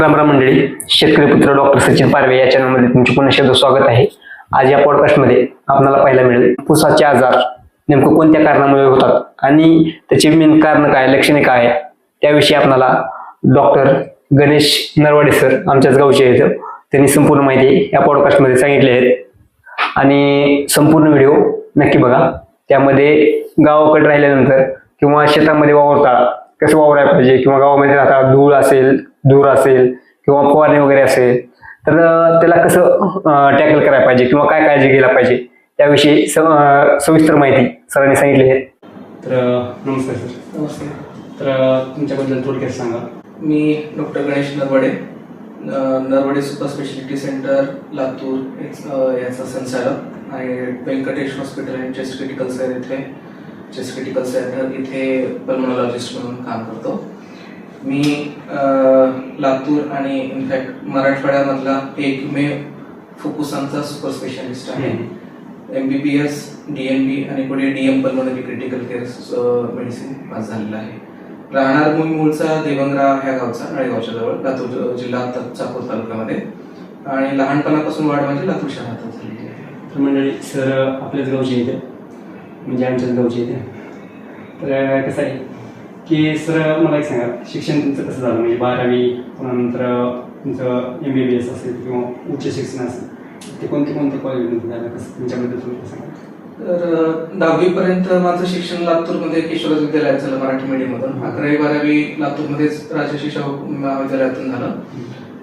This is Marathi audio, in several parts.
रामराम मंडळी, शेतकरी पुत्र डॉक्टर सचिन पारवे या चॅनलमध्ये तुमचे पुन्हा शब्द स्वागत आहे. आज या पॉडकास्टमध्ये आपल्याला पाहायला मिळेल ऊसाचे आजार नेमकं कोणत्या कारणामुळे होतात आणि त्याचे मेन कारण काय, लक्षणे काय, त्याविषयी आपल्याला डॉक्टर गणेश नरवाडे सर आमच्याच गावचे आहेत. त्यांनी संपूर्ण माहिती या पॉडकास्टमध्ये सांगितली आहे आणि संपूर्ण व्हिडिओ नक्की बघा. त्यामध्ये गावाकडे राहिल्यानंतर किंवा शेतामध्ये वावरता कसं वावरायला पाहिजे किंवा गावामध्ये राहता धूळ असेल, धूर असेल किंवा फवारणी वगैरे असेल तर त्याला कसं टॅकल करायला पाहिजे किंवा काय काळजी घ्यायला पाहिजे त्याविषयी सविस्तर माहिती सरांनी सांगितली आहे. तर नमस्कार सर. नमस्ते. तर तुमच्याबद्दल थोडक्यात सांगा. मी doctor Ganesh Narwade, Narwade super speciality centre Latur याचा संचालक आणि Venkatesh hospital and chest critical centre इथे चेस्ट क्रिटिकल सेंटर इथे पल्मोनॉलॉजिस्ट म्हणून काम करतो. मी लातूर आणि इनफॅक्ट मराठवाड्यामधला एकमेव फुफ्फुसांचा सुपर स्पेशालिस्ट आहे. MBBS, DNB आणि पुढे DM pulmonary critical care medicine pass झालेला आहे. राहणार मूळचा देवंगरा ह्या गावचा, नळेगावच्या जवळ, लातूर जिल्हा चाकूर तालुक्यामध्ये, आणि लहानपणापासून वाढ म्हणजे लातूर शहरातच झालेली आहे. तर मंडळी सर आपल्याच गावचे येते, म्हणजे आमच्याच गावचे येते. तर कसं आहे की सर मला एक सांगा, शिक्षण तुमचं कसं झालं, म्हणजे 12वी नंतर तुमचं MBBS असेल किंवा उच्च शिक्षण असेल ते कोणत्या कॉलेजमध्ये झालं, कसं तुमच्याबद्दल थोडं सांगा. तर 10वी पर्यंत माझं शिक्षण लातूरमध्ये केशवराज विद्यालयात झालं, मराठी मीडियममधून. 11वी 12वी लातूरमध्येच राजर्षी शाहू महाविद्यालयातून झालं.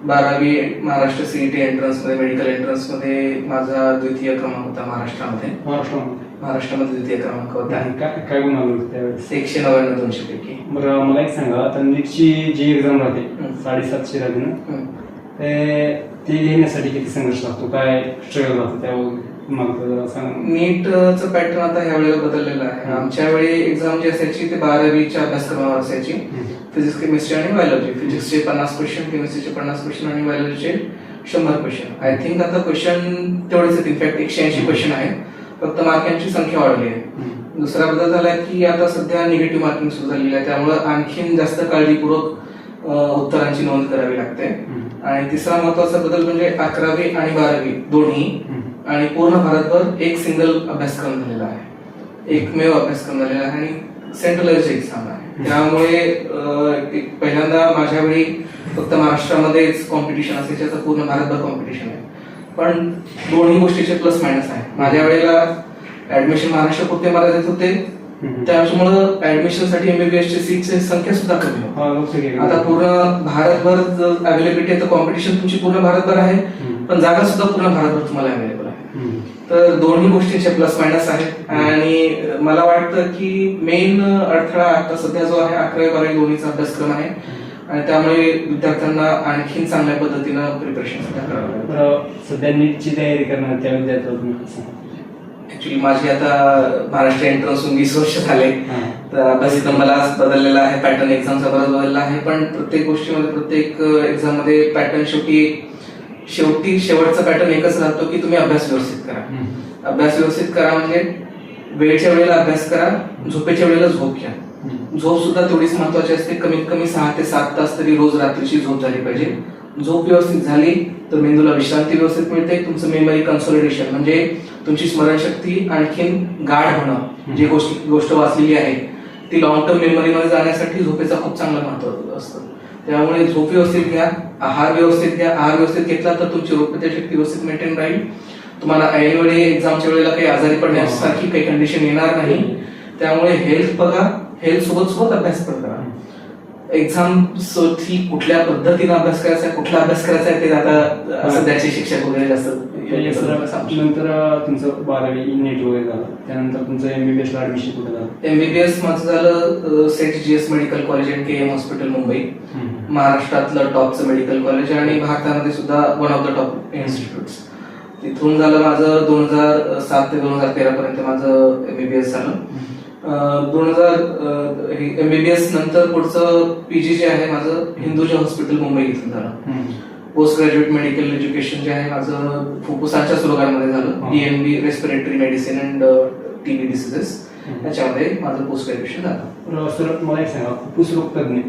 12वी महाराष्ट्र CET एंट्रन्समध्ये, मेडिकल एंट्रन्समध्ये माझा द्वितीय क्रमांक होता महाराष्ट्रामध्ये द्वितीय क्रमांक होता. काय गुण आलो त्यावेळेस? 199 200 पैकी. बरं मला एक सांगा, आता नीटची जी एक्झाम राहते 750 राहते ना, ते लिहिण्यासाठी किती संघर्ष लागतो, काय स्ट्रगल राहतो त्यावर? नीटचं पॅटर्न आता ह्या वेळेला बदललेलं आहे. आमच्या वेळी एक्झाम जी असायची ते 12वीच्या अभ्यासक्रमावर असायची. फिजिक्स, केमिस्ट्री आणि बायोलॉजी. फिजिक्सचे 50 क्वेश्चन, केमिस्ट्रीचे 50 क्वेश्चन आणि बायोलॉजीचे 100 क्वेश्चन. आय थिंक आता क्वेश्चन तेवढेच आहेत. इनफॅक्ट 180 क्वेश्चन आहेत, फक्त मार्कांची संख्या वाढली आहे. दुसरा बदल झाला की आता सध्या निगेटिव्ह मार्किंग सुरू झालेली आहे, त्यामुळे आणखीन जास्त काळजीपूर्वक उत्तरांची नोंद करावी लागते. आणि तिसरा महत्वाचा बदल म्हणजे 11वी आणि 12वी दोन्ही आणि पूर्ण भारतभर एक सिंगल अभ्यासक्रम झालेला आहे, एकमेव अभ्यासक्रम झालेला आहे आणि सेंट्रलाइज्ड एक्झाम आहे. त्यामुळे पहिल्यांदा माझ्या वेळी फक्त महाराष्ट्रामध्येच कॉम्पिटिशन असायचे, आता पूर्ण भारतभर कॉम्पिटिशन आहे. पण दोन्ही गोष्टीचे प्लस मायनस आहे. माझ्या वेळेला ऍडमिशन महाराष्ट्रापुरते मर्यादित होते, त्याच्यामुळं ऍडमिशन साठी MBBS ची सीटची संख्या सुद्धा कमी होती. आता पूर्ण भारतभर अवेलेबिलिटी आहे, तर कॉम्पिटिशन तुमची पूर्ण भारतभर आहे, पण जागा सुद्धा पूर्ण भारतभर तुम्हाला अवेलेबल आहे. तर दोन्ही गोष्टींचे प्लस मायनस आहेत. आणि मला वाटतं की मेन अडथळा आता सध्या जो आहे 11वी 12वी दोन्हीचा अभ्यासक्रम आहे आणि त्यामुळे विद्यार्थ्यांना आणखीन चांगल्या पद्धतीनं प्रिपरेशन करावं लागतं. सध्या नीटची तयारी करणार त्या विद्यार्थ्यांना ऍक्च्युली माझी आता महाराष्ट्र एंट्रन्स 20 वर्ष झाले, तर अभ्यासक्रम मला बदललेला आहे, पॅटर्न एक्झामचा बराच बदलला आहे. पण प्रत्येक गोष्टीमध्ये, प्रत्येक एक्झाम मध्ये पॅटर्न शेवटचा पॅटर्न एकच राहतो की तुम्ही अभ्यास व्यवस्थित करा. अभ्यास व्यवस्थित करा म्हणजे वेळच्या वेळेला अभ्यास करा, झोपेच्या वेळेला झोप घ्या. झोप सुद्धा तेवढीच महत्वाची असते. कमीत कमी 6 ते 7 तास तरी रोज रात्रीची झोप झाली पाहिजे. झोप व्यवस्थित झाली तर मेंदूला विश्रांती व्यवस्थित मिळते. तुमचं मेमरी कन्सोलिडेशन म्हणजे तुमची स्मरणशक्ती आणखीन गाढ होणं, जी गोष्ट वाचलेली आहे ती लॉंग टर्म मेमरीमध्ये जाण्यासाठी झोपेचा खूप चांगला महत्व असतं. त्यामुळे झोप व्यवस्थित घ्या, आहार व्यवस्थित घ्या. आहार व्यवस्थित घेतला तर तुमची रोगप्रतिकारशक्ती व्यवस्थित मेंटेन राहील. तुम्हाला ऐनवेळी एक्झामच्या वेळेला काही आजारी पडण्यासारखी काही कंडिशन येणार नाही. त्यामुळे हेल्थ बघा, हेल्थ सोबत अभ्यास पण करा. एक्झाम साठी कुठल्या पद्धतीने अभ्यास करायचा, कुठला अभ्यास करायचा आहे ते आता सध्याचे शिक्षक वगैरे जास्त. नंतर तुमचं 12वी नीट वगैरे झालं, त्यानंतर तुमचं MBBS ला ऍडमिशन कुठे झालं? MBBS माझं झालं saint GS medical college and KM hospital Mumbai, महाराष्ट्रातलं टॉपचं मेडिकल कॉलेज आणि भारतामध्ये सुद्धा one of the top institutes. तिथून झालं माझं 2007 ते 2013 पर्यंत माझं MBBS झालं. 2000 MBBS नंतर पुढचं PG जे आहे माझं हिंदूजा हॉस्पिटल मुंबई इथून झालं. पोस्ट ग्रॅज्युएट मेडिकल एज्युकेशन जे आहे माझं फुफ्फुसाच्या रोगांमध्ये झालं, DNB respiratory medicine and TB diseases. त्याच्यामध्ये माझं पोस्ट ग्रॅज्युएशन झालं. सर मला एक सांगा, फुफ्फुस रोग तज्ञ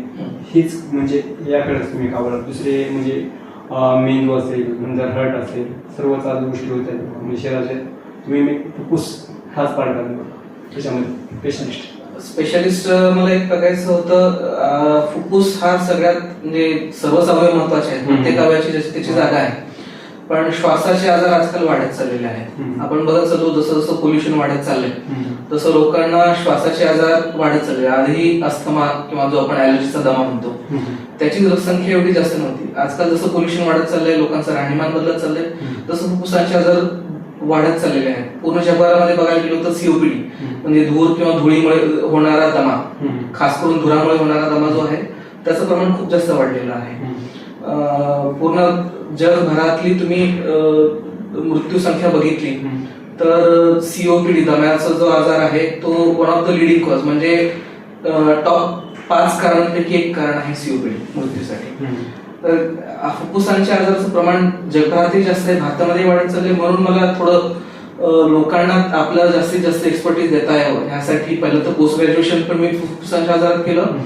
हीच म्हणजे याकडेच तुम्ही का बरं, दुसरे म्हणजे मेंदू असेल, नंतर हर्ट असेल, सर्वच आज गोष्टी होत आहेत म्हणजे शरीराचे, तुम्ही फुफ्फुस हाच पार्ट करणार त्याच्यामध्ये स्पेशलिस्ट? स्पेशलिस्ट मला एक बघायचं होतं, फुफ्फुस हा सगळ्यात म्हणजे सर्वच अवयव महत्वाचे आहेत, प्रत्येक अवयवाची जशी त्याची जागा आहे, पण श्वासाचे आजार आजकाल वाढत चाललेले आहेत. आपण बघत चालतो जसं जसं पोल्युशन वाढत चाललंय तसं लोकांना श्वासाचे आजार वाढत चालले. आधी अस्थमा किंवा जो आपण ॲलर्जीचा दमा म्हणतो त्याची लोकसंख्या एवढी जास्त नव्हती. आजकाल जसं पोल्युशन वाढत चाललंय, लोकांचं राहणीमान बदलत चाललंय, तसं फुफ्फुसांचे आजार वाढत चाललेले आहेत. पूर्ण जगभरामध्ये बघायला गेलो तर सीओपीडी म्हणजे धूर किंवा धुळीमुळे होणारा दमा, खास करून धुरामुळे होणारा दमा जो आहे त्याचं प्रमाण खूप जास्त वाढलेलं आहे. पूर्ण जगभरातली तुम्ही मृत्यू संख्या बघितली तर सीओपीडी दम्याचा जो आजार आहे तो one of the leading cause म्हणजे टॉप 5 कारांपैकी एक कारण आहे सीओपीडी मृत्यूसाठी. तर फुफ्फुसांच्या आजाराचं प्रमाण जगभरातही जास्त आहे, भारतामध्ये वाढत चाललंय. म्हणून मला थोडं लोकांना आपल्याला जास्तीत जास्त एक्सपर्टीज देता यावं यासाठी पहिलं तर पोस्ट ग्रॅज्युएशन पण मी फुफ्फुसांच्या आजारात केलं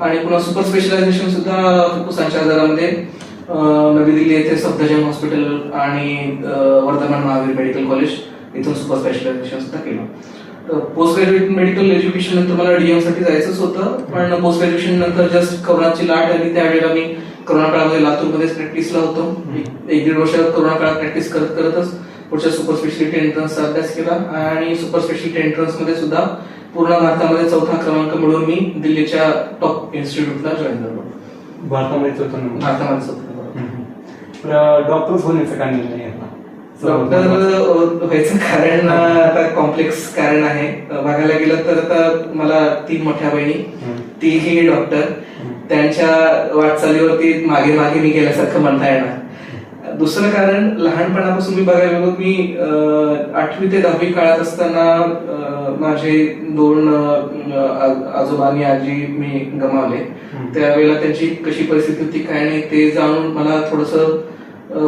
आणि पुन्हा सुपर स्पेशलायझेशन सुद्धा फुफ्फुसांच्या आजारामध्ये नवी दिल्ली येथे सफदरजंग हॉस्पिटल आणि वर्धमान महावीर मेडिकल कॉलेज इथून सुपर स्पेशलायझेशन सुद्धा केलं. पोस्ट ग्रॅज्युएट मेडिकल एज्युकेशन नंतर मला डीएम साठी जायचंच होतं, पण पोस्ट ग्रॅज्युएशन नंतर जस्ट कोरोनाची लाट आली. त्यावेळेला मी कोरोना काळामध्ये लातूरमध्येच प्रॅक्टिसला होतो. 1-1.5 वर्ष कोरोना काळात प्रॅक्टिस करतच पुढच्या सुपर स्पेशालिटी एंट्रन्सचा अभ्यास केला आणि सुपर स्पेशालिटी एंट्रन्स मध्ये सुद्धा पूर्ण भारतामध्ये 4था क्रमांक मिळवून मी दिल्लीच्या टॉप इन्स्टिट्यूटला जॉईन झालो. भारतामध्ये 4था नंबर? भारतामध्ये 4था. डॉक्टर्स होण्याचं कारण नाही आता? डॉक्टर व्हायचं कारण आता कॉम्प्लेक्स कारण आहे. बघायला गेलं तर आता मला 3 मोठ्या बहिणी, तीही डॉक्टर. त्यांच्या वाटचालीवरती मागे मागे मी गेल्यासारखं म्हणता येणार. दुसरं कारण लहानपणापासून मी बघायला गेलो, मी 8वी ते 10वी काळात असताना माझे 2 आजोबा आणि आजी मी गमावले. त्यावेळेला त्यांची कशी परिस्थिती होती काय नाही ते जाणून मला थोडंसं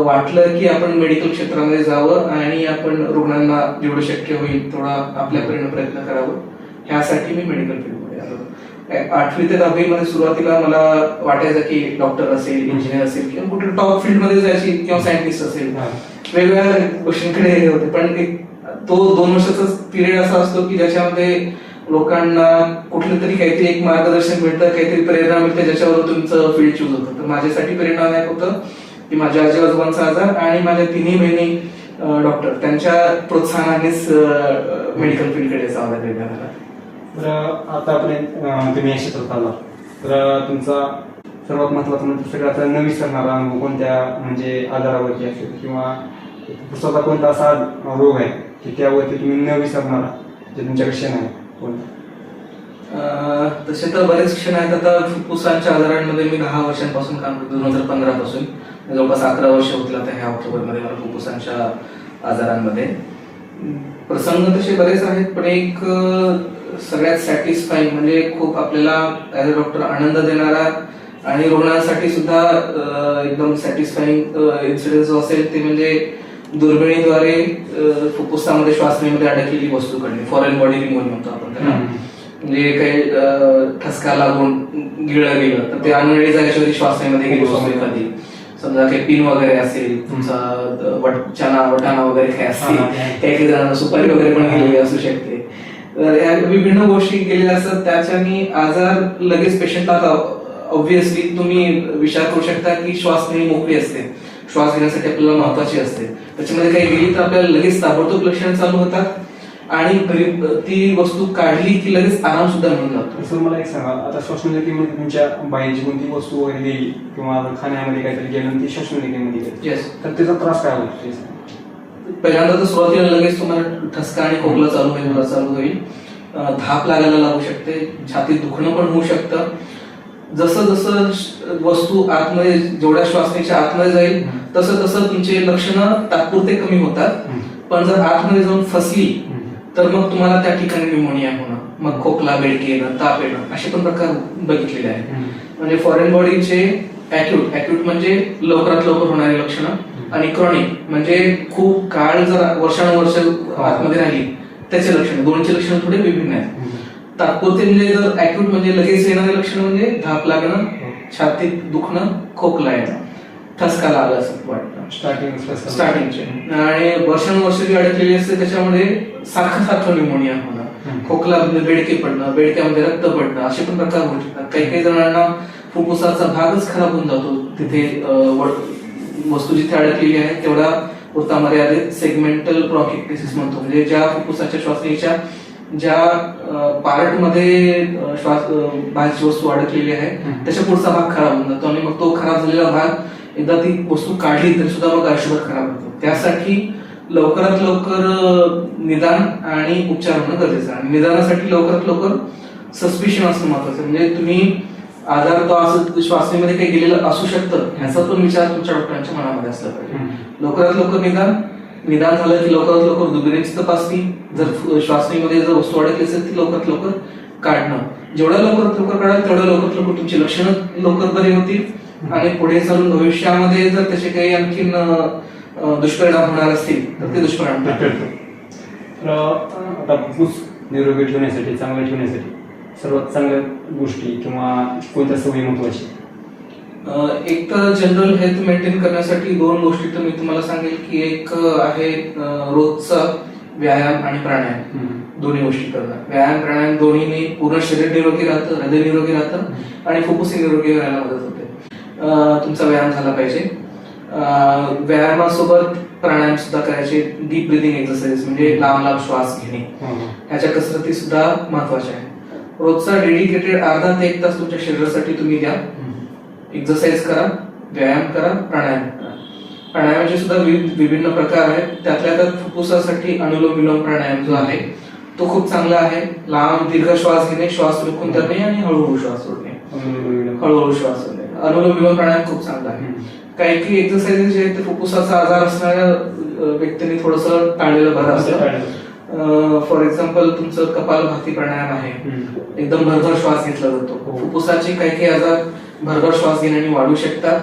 वाटलं की आपण मेडिकल क्षेत्रामध्ये जावं आणि आपण रुग्णांना जेवढं शक्य होईल थोडा आपल्या प्रयत्न करावं. ह्यासाठी मी मेडिकल फील्डमध्ये आलो. 8वी ते 10वी मध्ये सुरुवातीला मला वाटायचं की डॉक्टर असेल, इंजिनियर असेल किंवा कुठे टॉप फील्ड मध्ये जायची किंवा सायंटिस्ट असेल, वेगवेगळ्या गोष्टींकडे होते. पण तो 2 वर्षाचा पिरियड असा असतो की ज्याच्यामध्ये लोकांना कुठलं तरी काहीतरी एक मार्गदर्शन मिळतं, काहीतरी प्रेरणा मिळते, ज्याच्यावर तुमचं फील्ड चूज होतं. तर माझ्यासाठी प्रेरणादायक होतं की माझ्या आजी आजोबांचा आजार आणि माझ्या 3ही बहिणी डॉक्टर, त्यांच्या प्रोत्साहनानेच मेडिकल फील्डकडे जावं लागलं. तर आता आपण तुम्ही या क्षेत्रात आला तर तुमचा सर्वात महत्वाचा म्हणजे सगळ्यात न विसरणारा अनुभव कोणत्या म्हणजे आजारावरती असेल किंवा स्वतः कोणता असा रोग आहे की त्यावरती तुम्ही न विसरणारा जे तुमच्याकडे क्षण आहे कोणता? तसे तर बरेच क्षण आहेत. आता फुफ्फुसांच्या आजारांमध्ये मी 10 वर्षांपासून काम करतो. 2015 पासून जवळपास 11 वर्ष होतील आता ह्या ऑक्टोबरमध्ये मला फुफ्फुसांच्या आजारांमध्ये. प्रसंग तसे बरेच आहेत, पण एक सगळ्यात सॅटिस्फाईंग म्हणजे खूप आपल्याला ऍज अ डॉक्टर आनंद देणारा आणि रुग्णांसाठी सुद्धा एकदम सॅटिस्फाईंग इन्सिडेंट जो असेल ते म्हणजे दुर्बिणीद्वारे फुफ्फुसामध्ये श्वासनळीमध्ये अडकलेली वस्तू काढली. फॉरेन बॉडी रिमूव्हल म्हणतो आपण त्याला. म्हणजे काही ठसका लागून गिळलं गेलं तर ते अनवेळी जागेच्या श्वासनळीमध्ये गेली वस्तू एखादी, समजा काही पिन वगैरे असेल, तुमचा वटाणा वगैरे काय असतील, काही जणांना सुपारी वगैरे पण गेलेली असू शकते. तर या विभिन्न गोष्टी केलेल्या असतात त्याच्यानी आजार लगेच पेशंटला, आता ऑब्व्हियसली तुम्ही विचार करू शकता की श्वासनळी मोकळी असते, श्वास घेण्यासाठी आपल्याला महत्वाची असते, त्याच्यामध्ये काही गेली तर आपल्याला लगेच ताबडतोब लक्षणं चालू होतात आणि ती वस्तू काढली की लगेच आराम सुद्धा मिळून जातो. सर मला एक सांगा, आता श्वासनलिकेमध्ये तुमच्या बाहेरची कोणती वस्तू वगैरे गेली किंवा खाण्यामध्ये काहीतरी गेलं ती श्वासनलिकेमध्ये गेली तर त्याचा त्रास काय होतो? पहिल्यांदा तर सुरुवातीला लगेच तुम्हाला ठसका आणि खोकला चालू होईल, धाप लागायला लागू शकते, छातीत दुखणं पण होऊ शकतं. जसं जसं वस्तू आतमध्ये जेवढ्या श्वासनळीच्या आतमध्ये जाईल तसं तसं तुमचे लक्षणं तात्पुरते कमी होतात. पण जर आतमध्ये जाऊन फसली तर मग तुम्हाला त्या ठिकाणी न्यूमोनिया होणं, मग खोकला, बेडकी येणं, ताप येणं असे पण प्रकार बघितलेले आहेत. म्हणजे फॉरेन बॉडीचे ऍक्यूट म्हणजे लवकरात लवकर होणारी लक्षणं आणि क्रॉनिक म्हणजे खूप काळ जर वर्षानुवर्ष आतमध्ये राहिली त्याचे लक्षण, दोन्हीचे लक्षण थोडे विभिन्न आहेत. तात्पुरते म्हणजे जर ऍक्यूट म्हणजे लगेच येणारे लक्षण म्हणजे धाप लागणं, छातीत दुखणं, खोकला येणं, ठसका लागला असं वाटतं स्टार्टिंगचे. आणि वर्षानुवर्ष जी अडकलेली असते त्याच्यामध्ये सारखं न्यूमोनिया होणं, खोकला बेडके पडणं, बेडक्यामध्ये रक्त पडणं, असे पण प्रकार होऊ शकतात. काही काही जणांना फुफ्फुसाचा भागच खराब होऊन जातो, तिथे वस्तू जिथे अडकलेली आहे तेवढा पुरता मर्यादित सेगमेंटल ब्रॉन्किटिस म्हणतो, म्हणजे ज्या फुफ्फुसाच्या श्वासनीच्या ज्या पार्ट मध्ये श्वास बाहेरची वस्तू अडकलेली आहे त्याच्या पुढचा भाग खराब होऊन जातो, आणि मग तो खराब झालेला भाग एकदा ती वस्तू काढली तरी सुद्धा मग आयुष्यभर खराब होतो. त्यासाठी लवकरात लवकर निदान आणि उपचार होणं गरजेचं आहे. आणि निदानासाठी लवकरात लवकर सस्पिशन असणं महत्वाचं, म्हणजे तुम्ही आजार तो असं श्वासनीमध्ये काही गेलेलं असू शकतं ह्याचा पण विचार तुमच्या डॉक्टरांच्या मनामध्ये असला पाहिजे. लवकरात लवकर निदान झालं की लवकरात लवकर दुर्बिणीची तपासणी, जर श्वासनीमध्ये जर वस्तू अडकली असेल ती लवकरात लवकर काढणं, जेवढ्या लवकरात लवकर काढाल तेवढ्या लवकरात लवकर तुमची लक्षणं लवकर बरी होतील, आणि पुढे चालून भविष्यामध्ये जर त्याचे काही आणखीन दुष्परिणाम होणार असतील तर ते दुष्परिणाम तर आता फुफ्फुस निरोगी ठेवण्यासाठी, चांगलं ठेवण्यासाठी सर्वात चांगल्या गोष्टी किंवा कोणत्या सवयी महत्वाची? एक तर जनरल हेल्थ मेंटेन करण्यासाठी दोन गोष्टी तर मी तुम्हाला सांगेल की एक आहे रोजचा व्यायाम आणि प्राणायाम. दोन्ही गोष्टी करणं, व्यायाम प्राणायाम दोन्हीने पूर्ण शरीर निरोगी राहतं, हृदय निरोगी राहतं आणि फुफ्फुस निरोगी राहायला मदत होते. तुमचा व्यायाम झाला पाहिजे. व्यायामासोबत प्राणायाम सुद्धा करायचे, डीप ब्रिदिंग एक्सरसाइज म्हणजे लांब लांब श्वास घेणे, ह्याच्या कसरती सुद्धा महत्वाच्या आहेत. रोजचा डेडिकेटेड अर्धा ते 1 तास तुमच्या शरीरासाठी तुम्ही द्या. एक्सरसाइज करा, व्यायाम करा, प्राणायाम करा. प्राणायामाचे सुद्धा विभिन्न प्रकार आहेत. त्यातल्या त्यात फुफ्फुसासाठी अनुलोम विलोम प्राणायाम जो आहे तो खूप चांगला आहे. लांब दीर्घ श्वास घेणे, श्वास रोखून धरणे आणि हळूहळू श्वास सोडणे, हळूहळू श्वास सोडणे. अनुलोम विलोम प्राणायाम खूप चांगला आहे. काही एक्सरसाइजेस जे आहेत ते फुफ्फुसाचा आजार असणाऱ्या व्यक्तींनी थोडस टाळलेलं बरं असतं. फॉर एक्झाम्पल तुमचं कपालभाती प्राणायाम आहे, एकदम भरभर श्वास घेतला जातो. फुफ्फुसाचे काही आजार भरभर श्वास घेण्याने वाढू शकतात.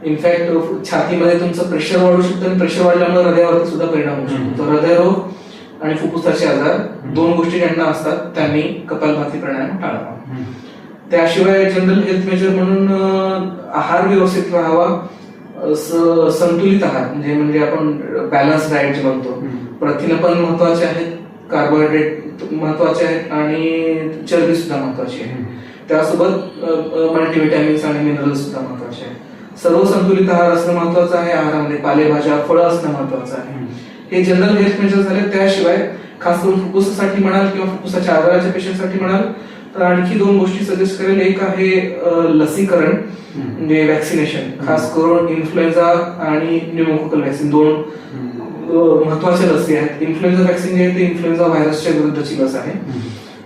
इनफॅक्ट छातीमध्ये तुमचं प्रेशर वाढू शकतं, आणि प्रेशर वाढल्यामुळे हृदयावरती सुद्धा परिणाम होऊ शकतो. हृदयरोग आणि फुफ्फुसाचे आजार दोन गोष्टी ज्यांना असतात त्यांनी कपालभाती प्राणायाम टाळावा. त्याशिवाय जनरल हेल्थ मेजर म्हणून आहार व्यवस्थित राहावा, संतुलित आहार म्हणजे आपण बॅलन्स डाएट जे म्हणतो. प्रथिनं पण महत्वाचे आहेत, कार्बोहायड्रेट महत्वाचे आहेत आणि चरबी सुद्धा महत्वाची आहे. त्यासोबत मल्टीव्हिटॅमिन्स आणि मिनरल्स सुद्धा महत्वाचे आहेत. सर्व संतुलित आहार असणं महत्वाचं आहे. आहारामध्ये पालेभाज्या, फळं असणं महत्वाचं आहे. हे जनरल हेल्थ मेजर झाले. त्याशिवाय खास करून फुफ्फुसासाठी म्हणाल किंवा फुफ्फुसाच्या आजाराच्या पेशंटसाठी म्हणाल तर आणखी दोन गोष्टी सजेस्ट करेल. एक आहे लसीकरण म्हणजे वॅक्सिनेशन, खास करून इन्फ्लुएन्झा आणि न्यूमोकोकल वॅक्सिन, दोन महत्वाच्या लसी आहेत. इन्फ्लुएन्झा वॅक्सिन जे आहे ते इन्फ्लुएन्झा व्हायरसच्या विरुद्धची लस आहे.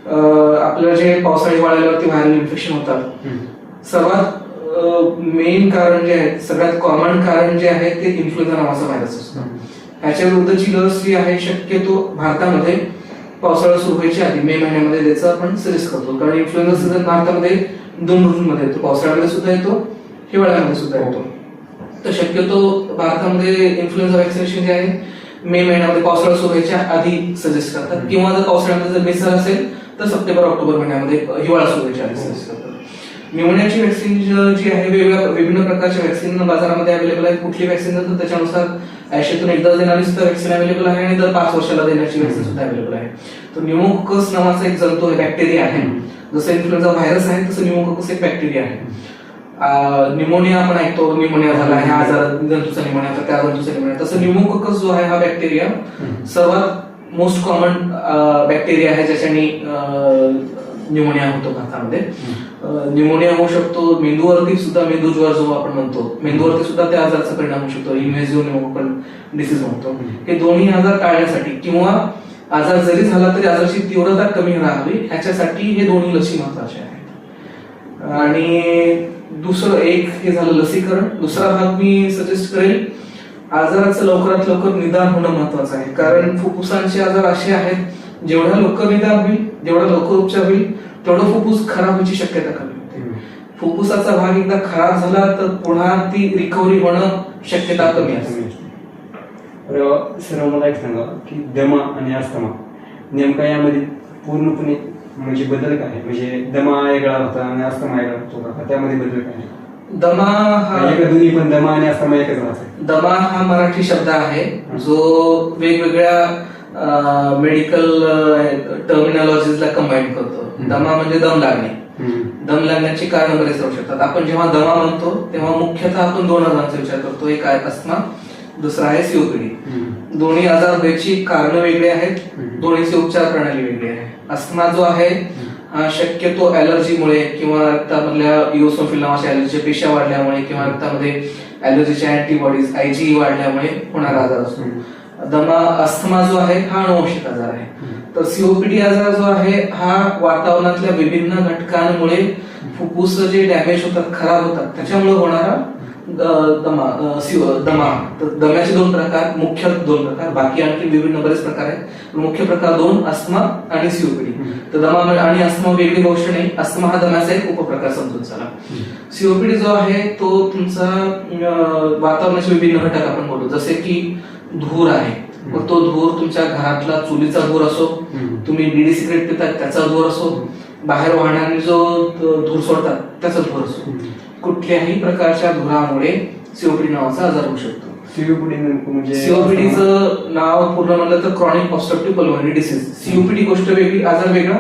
आपल्याला जे पावसाळी हिवाळ्यावरती व्हायरल इन्फेक्शन होतात, सर्वात मेन कारण जे आहे, सगळ्यात कॉमन कारण जे आहे ते इन्फ्लुएन्झा नावाचा व्हायरस असतो. ह्याच्या विरुद्धची लस जी आहे शक्यतो भारतामध्ये पावसाळा सुरू व्हायच्या आधी मे महिन्यामध्ये द्यायचं आपण सजेस्ट करतो, कारण इन्फ्लुएन्झा सीझन भारतामध्ये 2 ऋतूंमध्ये येतो, पावसाळ्यामध्ये सुद्धा येतो, हिवाळ्यामध्ये सुद्धा येतो. तर शक्यतो भारतामध्ये इन्फ्लुएन्झा वॅक्सिनेशन जे आहे मे महिन्यामध्ये पावसाळा सुरू व्हायच्या आधी सजेस्ट करतात, किंवा जर पावसाळ्यामध्ये जर मिसळ असेल तर सप्टेंबर ऑक्टोबर महिन्यामध्ये हिवाळा सुरू व्हायच्या आधी सजेस्ट करतात. न्यूमोनियाची वॅक्सिन जी आहे विभिन्न प्रकारच्या वॅक्सिन बाजारामध्ये अवेलेबल आहेत. कुठली वॅक्सिन तर त्याच्यानुसार 80तून एकदा देणारी सुद्धा वॅक्सिन अवेलेबल आहे आणि दर 5 वर्षाला देण्याची वॅक्सिन सुद्धा अवेलेबल आहे. तर न्यूमोकोकस नावाचा एक जंतू आहे, बॅक्टेरिया आहे. जसं इन्फ्लुएन्झा व्हायरस आहे तसं न्यूमोकोकस एक बॅक्टेरिया आहे. न्यूमोनिया आपण ऐकतो, न्यूमोनिया झाला ह्या आजारात जंतूचा न्यूमोनिया, तर त्या जंतूचा न्यूमोनिया. तसं न्यूमोकोकस जो आहे हा बॅक्टेरिया सर्वात मोस्ट कॉमन बॅक्टेरिया आहे ज्याच्याने न्यूमोनिया होतो भारतामध्ये. न्यूमोनिया होऊ शकतो मेंदूवरती सुद्धा, मेंदूज्वर जो आपण म्हणतो, मेंदूवरती सुद्धा त्या आजाराचा परिणाम होऊ शकतो, इन्व्हेसिव्ह न्यूमोकोकल डिसीज म्हणतो. हे दोन्ही आजार टाळण्यासाठी किंवा आजार जरी झाला तरी आजाराची तीव्रता कमी राहावी ह्याच्यासाठी हे दोन्ही लसी महत्वाच्या आहेत. आणि दुसरं एक हे झालं लसीकरण. दुसरा भाग मी सजेस्ट करेल, आजाराचं लवकरात लवकर निदान होणं महत्वाचं आहे. कारण फुफ्फुसांचे आजार असे आहेत जेवढा लवकर निदान होईल, जेवढा लवकर उपचार होईल तेवढं फुफ्फुस खराब होण्याची शक्यता कमी होते. फुफ्फुसाचा भाग एकदा खराब झाला तर पुन्हा ती रिकव्हरी होणं शक्यता कमी असते. सर मला एक सांगा की दमा आणि अस्थमा नेमका यामध्ये पूर्णपणे म्हणजे बदल काय आहे? म्हणजे दमा वेगळा होता आणि अस्थमा वेगळा होतो का? त्यामध्ये बदल काय आहे? दमा हा दोन्ही पण दमा आणि अस्थमा एकच राहतात. दमा हा मराठी शब्द आहे जो वेगवेगळ्या मेडिकल टर्मिनॉलॉजीजला कंबाईन करतो. दमा म्हणजे दम लागणे. दम लागण्याची कारण बरेच राहू शकतात. आपण जेव्हा दमा म्हणतो तेव्हा मुख्यतः आपण दोन आजारांचा विचार करतो. एक आहे अस्थमा, दुसरा आहे सीओपीडी. दोन्ही आजार व्हायची कारण वेगळी आहेत, दोन्हीची उपचार प्रणाली वेगळी आहे. अस्थमा जो आहे हा शक्यतो ॲलर्जीमुळे किंवा रक्तामधल्या इओसोफिल नावाच्या ॲलर्जीच्या पेशा वाढल्यामुळे किंवा रक्तामध्ये ॲलर्जीच्या अँटीबॉडीज आयजी वाढल्यामुळे होणारा आजार असतो. अस्थमा जो आहे हा अनुवंशिक आजार आहे. तर सीओपीडी आजार जो आहे हा वातावरणातल्या विभिन्न घटकांमुळे फुफ्फुस जे डॅमेज होतात, खराब होतात, त्याच्यामुळे होणारा दमा. तर दम्याचे दोन प्रकार, मुख्य दोन प्रकार, बाकी आणखी विभिन्न बरेच प्रकार आहेत. मुख्य प्रकार दोन, अस्थमा आणि सीओपीडी. तर दमा आणि अस्थमा वेगळी गोष्ट नाही. अस्थमा हा दम्याचा एक उपप्रकार समजून चला. सीओपीडी जो आहे तो तुमचा वातावरणाचे विभिन्न घटक आपण बोलू, जसे की धूर आहे. मग तो धूर तुमच्या घरातला चुलीचा धूर असो, तुम्ही बीडी सिगरेट पितात त्याचा धूर असो, बाहेर वाहनाने जो धूर सोडतात त्याचा धूर असो, कुठल्याही प्रकारच्या धुरामुळे सीओपीडी नावाचा आजार होऊ शकतो. सीओपीडीचं नाव पूर्ण म्हणलं तर chronic obstructive pulmonary disease. COPD गोष्ट वेगळी, आजार वेगळा,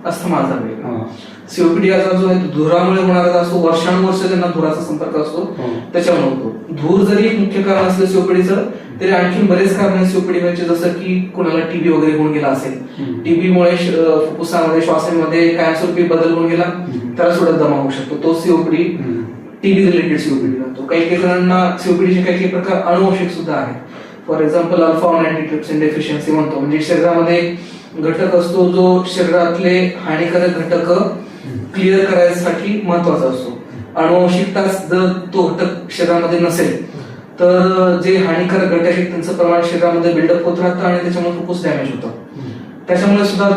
अस्थमा आजार वेगळा. सीओपीडी आजार जो आहे धुरामुळे होणारा असतो. वर्षानुवर्ष ज्यांना धुराचा संपर्क असतो त्याच्यामुळे होतो. धूर जरी एक मुख्य कारण असलं सीओपीडीचं, तरी आणखी बरेच कारण सीओपीडी व्हायचे, जसं की कुणाला टीबी वगैरे होऊन गेला असेल, टीबीमुळे फुफ्फुसामध्ये श्वासामध्ये कायमस्वरूपी बदल होऊन गेला, त्याला सुद्धा दमा होऊ शकतो. तो सीओपीडी टीबी रिलेटेड सीओपीडी राहतो. काही जणांना सीओपीडीचे काही प्रकार अनुवंशिक सुद्धा आहेत. फॉर एक्झाम्पल अल्फा 1 अँटीट्रिप्सिन डेफिशियन्सी म्हणतो, म्हणजे शरीरामध्ये घटक असतो जो शरीरातले हानिकारक घटक क्लिअर करायसाठी महत्वाचा असतो. अनुवंशिकताच जर तो घटक शरीरामध्ये नसेल तर जे हानिकारक घटक आहेत त्यांचं प्रमाण शरीरामध्ये बिल्डअप होत राहतं आणि त्याच्यामुळे फुफ्फुस डॅमेज होतं. त्याच्यामुळे सुद्धा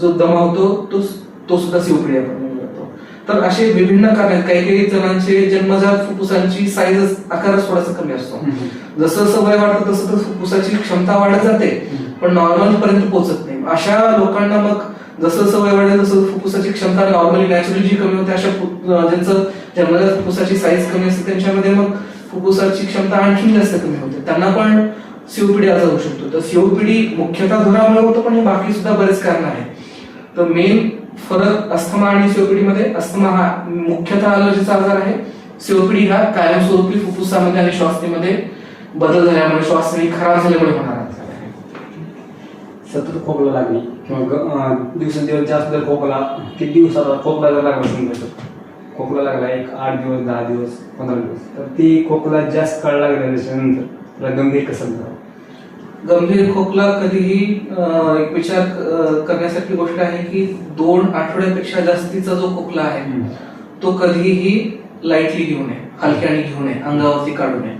जो दमा होतो तो सुद्धा सीओपीडी आपण म्हणू शकतो. तर असे विभिन्न कारण आहेत. काही जणांचे जन्मजात फुफ्फुसांची साईज आकारच थोडासा कमी असतो. जसं जसं वय वाढतं तसं तसं फुफ्फुसाची क्षमता वाढत जाते, पण नॉर्मल पर्यंत पोहोचत नाही. अशा लोकांना मग जसं जसं वय वाढेल तसं फुफ्फुसाची क्षमता नॉर्मली नॅचरली जी कमी होते, अशा ज्यांचं जन्मजात फुफ्फुसाची साईज कमी असते त्यांच्यामध्ये मग फुफ्फुसाची क्षमता आणखी जास्त कमी होते, त्यांना पण सीओपीडी आजार होऊ शकतो. तर सीओपीडी मुख्यतः धुरामुळे होतो, पण हे बाकी सुद्धा बरेच कारण आहेत. तर मेन फरक अस्थमा आणि सीओपीडी मध्ये, अस्थमा हा मुख्यतः अलर्जीचा आजार आहे, सीओपीडी हा कायमस्वरूपी फुफ्फुसामध्ये आणि श्वासनीमध्ये बदल झाल्यामुळे, श्वासनी खराब झाल्यामुळे होणारा आजार आहे. सतत खोकला लागणे किंवा दिवसेंदिवस जास्त जर खोकला, किती दिवसाला खोकला जर लागला समजा, खोकला लागला 1, 8 दिवस, 10 दिवस, 15 दिवस, तर ती खोकला जास्त काळ लागल्या त्याच्यानंतर त्याला गंभीर कसं झालं? गंभीर खोकला कधीही एक विचार करण्यासारखी गोष्ट आहे की 2 आठवड्यापेक्षा जास्तीचा जो खोकला आहे तो कधीही लाईटली घेऊ नये, हलक्याने घेऊ नये, अंगावरती काढू नये.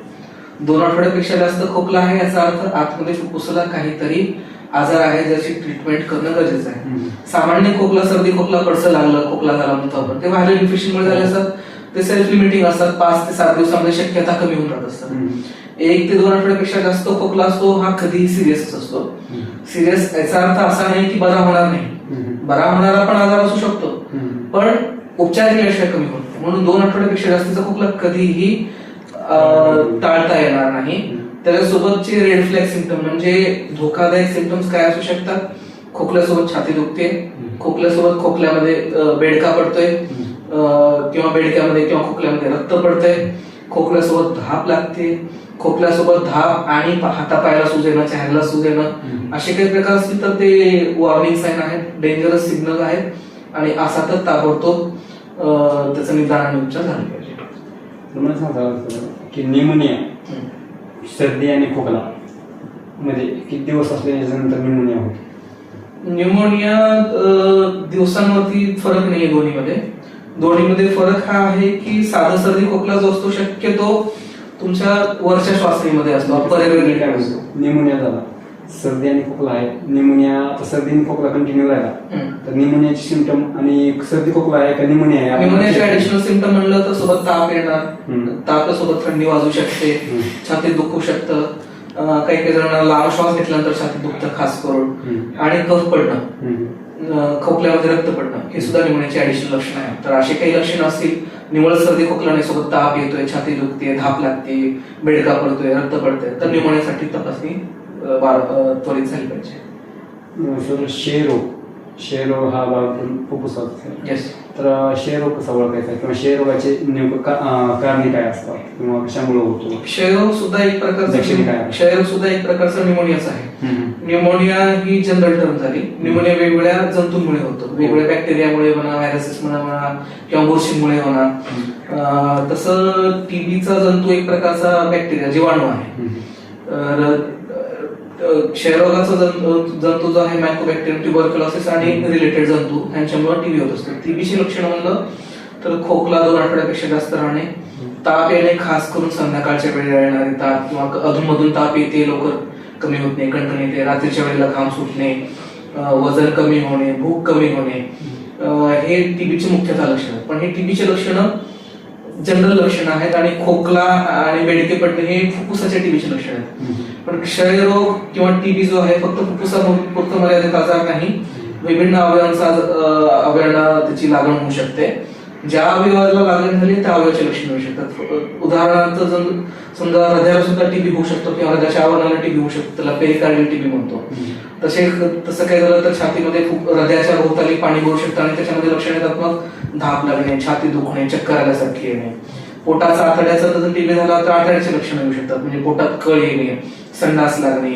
2 आठवड्यापेक्षा जास्त खोकला आहे याचा अर्थ आतमध्ये फुफ्फुसाला काहीतरी आजार आहे ज्याची ट्रीटमेंट करणं गरजेचं आहे. सामान्य खोकला, सर्दी खोकला, पडसं लागलं, खोकला झाला म्हणतो आपण, ते व्हायरल इन्फेक्शनमुळे झाले असतात. ते सेल्फ लिमिटिंग असतात, 5 ते 7 दिवसामध्ये शक्यता कमी होऊन जात असतात. 1 ते 2 आठवड्यापेक्षा जास्त खोकला असतो हा कधीही सिरियस असतो. सिरियस याचा अर्थ असा नाही की बरा होणार नाही, बरा होणारा पण आजार असू शकतो, पण उपचार केल्याशिवाय कमी होत नाही. म्हणून 2 आठवड्यापेक्षा जास्तीचा खोकला कधीही टाळता येणार नाही. त्याच्यासोबतचे रेड फ्लॅग सिम्पटम म्हणजे धोकादायक सिम्पटम्स काय असू शकतात? खोकल्यासोबत छाती दुखते, खोकल्यासोबत खोकल्यामध्ये बेडका पडतोय किंवा बेडक्यामध्ये किंवा खोकल्यामध्ये रक्त पडतंय, खोकल्यासोबत धाप लागते, खोकल्यासोबत धाप आणि हातापायाला सूज येणं, चेहऱ्याला सूज येणं, असे काही प्रकार असतील तर ते वॉर्निंग साईन आहेत, डेंजरस सिग्नल आहेत आणि असा तर ताबडतोब त्याचं निदान आणि उपचार झाले पाहिजे. तुम्हाला सांगा की निमोनिया, सर्दी आणि खोकला मध्ये किती दिवस असल्यानंतर निमोनिया होतो? न्यूमोनिया दिवसांवरती फरक नाहीये दोन्हीमध्ये फरक हा आहे की साधा सर्दी खोकला जो असतो शक्यतो तुमच्या वरच्या श्वासनीमध्ये असतो, अप्पर एअर असतो. निमोनिया झाला, सर्दी आणि खोकला आहे, निमोनिया, सर्दी आणि खोकला कंटिन्यू राहिला तर निमोनियाचे सिम्पटम आणि सर्दी खोकला आहे का निमोनिया आहे? निमोनियाचे ऍडिशनल सिम्पटम म्हणलं तर सोबत ताप येणार, तापासोबत थंडी वाजू शकते, छातीत दुखू शकतं, काही काही जणांना लांब श्वास घेतल्यानंतर छातीत दुखतं खास करून, आणि कफ पडणं, खोकल्यामध्ये रक्त पडणं, हे सुद्धा न्यूमोनियाची ऍडिशनल लक्षणं आहेत. तर असे काही लक्षणं असतील, निवळ सर्दी खोकला नाही, सोबत ताप येतोय, छाती दुखते, धाप लागते, बेडका पडतोय, रक्त पडतंय, तर न्यूमोनियासाठी तपासणी त्वरित झाली पाहिजे. सर क्षयरोग हा भाग फुफ्फुसाचा. येस. तर क्षयरोग कसा ओळखायचा किंवा क्षयरोगाचे नेमकं कारणे काय असतात किंवा कशामुळे होतो? क्षयरोग सुद्धा एक लक्षणे काय? क्षयरोग सुद्धा एक प्रकारचा न्यूमोनियाच आहे. न्यूमोनिया ही जनरल टर्म झाली. न्यूमोनिया वेगवेगळ्या जंतूंमुळे होतो, वेगवेगळ्या बॅक्टेरियामुळे म्हणा, व्हायरसेस म्हणा किंवा बुरशीमुळे म्हणा. तसं टीबीचा जंतू एक प्रकारचा बॅक्टेरिया, जीवाणू आहे. क्षयरोगाचा जंतू जो आहे मायकोबॅक्टेरियम ट्युबरक्युलोसिस आणि रिलेटेड जंतू यांच्यामुळे टीबी होत असतो. टीबीची लक्षणं म्हणलं तर खोकला 2 आठवड्यापेक्षा जास्त राहणे, ताप येणे, खास करून संध्याकाळच्या वेळेला येणारे ताप किंवा अधूनमधून ताप येते, लवकर कमी होत नाही, कणकण येते, रात्रीच्या वेळेला घाम सुटणे, वजन कमी होणे, भूक कमी होणे, हे टीबीची मुख्यतः लक्षणं. पण हे टीबीचे लक्षणं जनरल लक्षणं आहेत, आणि खोकला आणि बेडके पडणे हे फुफ्फुसाच्या टीबीचे लक्षण आहेत. पण क्षयरोग किंवा टीबी जो आहे फक्त फुफ्फुसापुरतं मर्यादित आजार नाही, विभिन्न अवयवांना त्याची लागण होऊ शकते. ज्या अवयवाला लागण झाली त्या अवयवाचे लक्षण होऊ शकतात. उदाहरणार्थ समजा हृदयाला सुद्धा टीबी होऊ शकतो किंवा हृदयाच्या आवरणाला टीबी होऊ शकतो, त्याला पेरिकार्डियल टीबी म्हणतो. तसं काय झालं तर छातीमध्ये हृदयाच्या भोवताली पाणी भरू शकतं आणि त्याच्यामध्ये लक्षण येतात मग धाप लागणे, छाती दुखणे, चक्कर आल्यासारखी येणे. पोटाचा आतड्याचा जर टीबी झाला तर आतड्याचे लक्षणं येऊ शकतात, म्हणजे पोटात कळ येणे, संडास लागणे,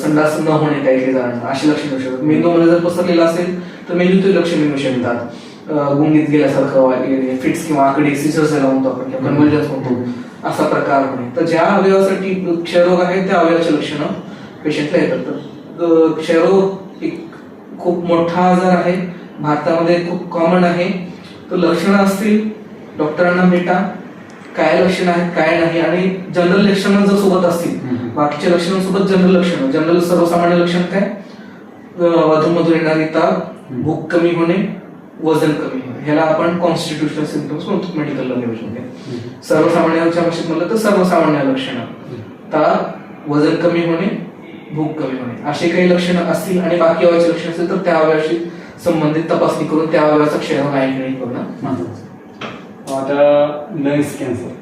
संडास न होणे, काही काही जणांना अशी लक्षणं येऊ शकतात. मेंदूमध्ये जर पसरलेला असेल तर मेंदूतील लक्षणं येऊ शकतात, गुंगीत गेल्यासारखं, फिट्स किंवा आकडे, सीझर झाला म्हणतो आपण किंवा कन्व्हर्जन्स म्हणतो, असा प्रकार होणे. तर ज्या अवयवासाठी क्षयरोग आहे त्या अवयवाची लक्षणं पेशंटला येतात. तर क्षयरोग एक खूप मोठा आजार आहे, भारतामध्ये खूप कॉमन आहे. तर लक्षणं असतील डॉक्टरांना भेटा, काय लक्षणं आहेत काय नाही, आणि जनरल लक्षणं जर सोबत असतील, बाकीच्या लक्षणांसोबत जनरल लक्षणं. जनरल सर्वसामान्य लक्षण काय? अधूनमधून येणारी ताप, भूक कमी होणे, वजन कमी होणे, ह्याला आपण कॉन्स्टिट्युशनल सिम्पटम्स म्हणतो मेडिकल लँग्वेजमध्ये. सर्वसामान्यांच्या भाषेत म्हणलं तर सर्वसामान्य लक्षणं, ताप, वजन कमी होणे, भूक कमी होणे, असे काही लक्षणं असतील आणि बाकी अवयवाची लक्षणं असतील तर त्या अवयवाशी संबंधित तपासणी करून त्या अवयवाचा क्षयरोग आहे की नाही बघणं. आता लंग्स कॅन्सर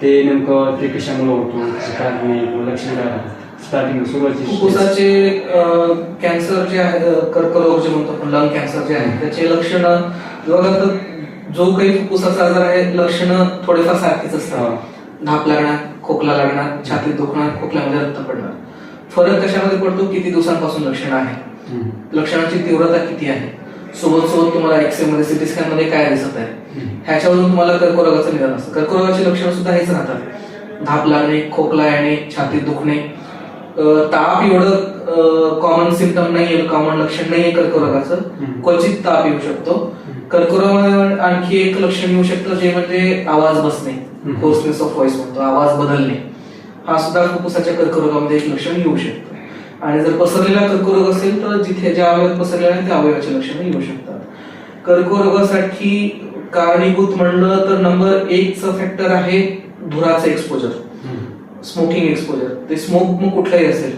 ते नेमकं ते कशामुळे होतो, लक्षण काय स्टार्टिंग सुरुवातीची? फुफ्फुसाचे कॅन्सर जे आहे, कर्करोग जे म्हणतो आपण, लंग कॅन्सर जे आहे, त्याचे लक्षणं बघा तर जो काही फुफ्फुसाचा आजार आहे लक्षणं थोडेफार सारखीच असतात. धाप लागणार, खोकला लागणार, छातीत दुखणार, खोकल्यामध्ये रक्त पडणार. फरक कशामध्ये पडतो? किती दिवसांपासून लक्षणं आहे, लक्षणांची तीव्रता किती आहे, सोबत तुम्हाला एक्सरे मध्ये, सिटी स्कॅन मध्ये काय दिसत आहे, ह्याच्यावरून तुम्हाला कर्करोगाचं निदान असतं. कर्करोगाची लक्षणं सुद्धा हेच राहतात, धाप लागणे, खोकला येणे, छातीत दुखणे. ताप एवढं कॉमन सिम्पटम नाहीये, कॉमन लक्षण नाहीये कर्करोगाचं, क्वचित ताप येऊ शकतो. कर्करोगामध्ये आणखी एक लक्षण येऊ शकतं जे म्हणजे आवाज बसणे, होर्सनेस ऑफ व्हॉइस म्हणतो, आवाज बदलणे. हा सुद्धा फुफ्फुसाच्या कर्करोगामध्ये एक लक्षण येऊ शकतं. आणि जर पसरलेला कर्करोग असेल तर जिथे ज्या अवयवात पसरलेला आहे त्या अवयवाची लक्षणं येऊ शकतात. कर्करोगासाठी कारणीभूत म्हणलं तर नंबर 1चा फॅक्टर आहे धुराचं एक्सपोजर, स्मोकिंग एक्सपोजर. ते स्मोक मग कुठलाही असेल,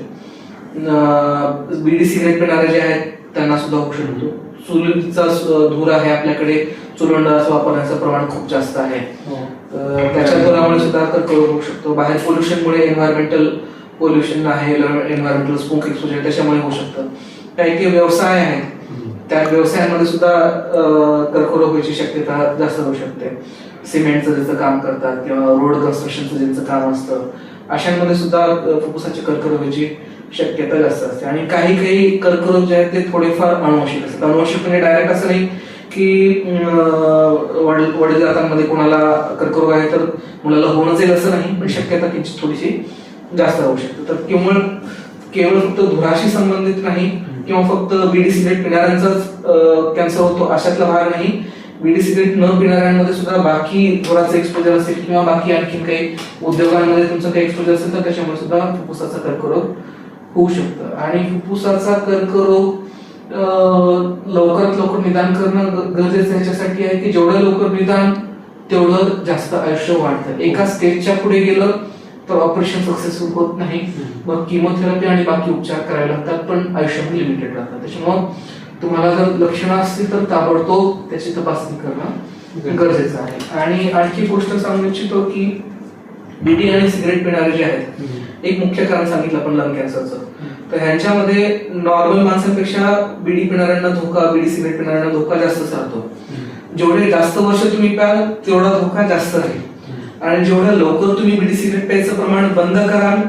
बीडी सिगरेट पिणारे जे आहेत त्यांना सुद्धा होऊ शकतो. चुलीचा धूर आहे आपल्याकडे, चुलंडाचं वापरण्याचं प्रमाण खूप जास्त आहे, त्याच्या धुरामुळे सुद्धा कर्करोग होऊ शकतो. बाहेर पोल्युशनमुळे, एन्व्हायरमेंटल पोल्युशन आहे, एन्व्हायरमेंटल स्मोक एक्सपोजर, त्याच्यामुळे होऊ शकतं. काही काही व्यवसाय आहेत, त्या व्यवसायांमध्ये सुद्धा कर्करोग व्हायची शक्यता जास्त होऊ शकते. सिमेंटचं ज्याचं काम करतात किंवा रोड कन्स्ट्रक्शनचं ज्यांचं काम असतं, अशांमध्ये सुद्धा फुफ्फुसाची कर्करोग व्हायची शक्यता जास्त असते. आणि काही काही कर्करोग जे आहेत ते थोडेफार अनुवंशिक असतात. अनुवंशिक म्हणजे डायरेक्ट असं नाही की वडील जातांमध्ये कोणाला कर्करोग आहे तर मुलाला होणं जाईल असं नाही, पण शक्यता किंचित थोडीशी जास्त राहू शकते. तर केवळ फक्त धुराशी संबंधित नाही किंवा फक्त बीडी सिगरेट पिणाऱ्यांचाच कॅन्सर होतो अशातला भाग नाही. बीडी सिगरेट न पिणाऱ्यांमध्ये सुद्धा बाकी धुराचं एक्सपोजर असेल किंवा बाकी आणखी काही उद्योगांमध्ये तुमचं काही एक्सपोजर असेल तर त्याच्यामुळे सुद्धा फुफ्फुसाचा कर्करोग होऊ शकतं. आणि फुफ्फुसाचा कर्करोग लवकरात लवकर निदान करणं गरजेचं ह्याच्यासाठी आहे की जेवढं लवकर निदान तेवढं जास्त आयुष्य वाढतं. एका स्टेजच्या पुढे गेलं तर ऑपरेशन सक्सेसफुल होत नाही, मग किमोथेरपी आणि बाकी उपचार करावे लागतात, पण आयुष्यामध्ये लिमिटेड राहतात. त्याच्यामुळं तुम्हाला जर लक्षणं असतील तर ताबडतोब त्याची तपासणी करणं गरजेचं आहे. आणि आणखी एक गोष्ट सांगू इच्छितो की बीडी आणि सिगरेट पिणारे जे आहेत, एक मुख्य कारण सांगितलं आपण लंग कॅन्सरचं, तर ह्यांच्यामध्ये नॉर्मल माणसांपेक्षा बीडी पिणाऱ्यांना धोका, बीडी सिगरेट पिणाऱ्यांना धोका जास्त राहतो. जेवढे जास्त वर्ष तुम्ही प्याल तेवढा धोका जास्त राहील, आणि जेवढं लवकर तुम्ही बीडी सिगरेट प्यायचं प्रमाण बंद कराल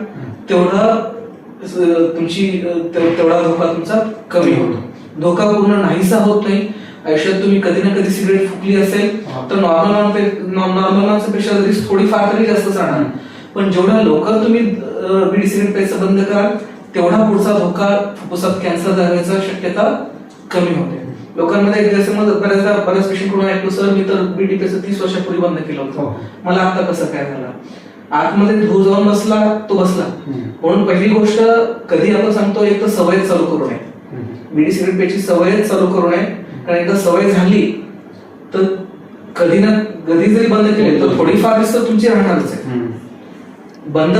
तेवढं तेवढा धोका तुमचा कमी होतो. धोका पूर्ण नाहीसा होत नाही. आयुष्यात तुम्ही कधी ना कधी सिगरेट फुकली असेल तर नॉर्मल माणसापेक्षा रिस्क थोडीफार तरी जास्तच राहणार, पण जेवढ्या लवकर तुम्ही बीडी सिगरेट प्यायचं बंद कराल तेवढा पुढचा धोका फुफ्फुसात कॅन्सर झाल्याची शक्यता कमी होते. लोकांमध्ये एक गैरसमज बऱ्याच पेशंटकडून ऐकतो, सर मी तर बीडी प्यायचं 30 वर्षापूर्वी बंद केलं होतं, मला आता कसं काय झालं. आतमध्ये धूर जाऊन बसला तो बसला. म्हणून पहिली गोष्ट कधी आपण सांगतो, एक तर सवय चालू करू नये, बीडी सिगरेट प्यायची सवय चालू करू नये, कारण एकदा सवय झाली तर कधी ना कधी जरी बंद केली तर थोडीफार रिस्क तुमची राहणारच आहे. बंद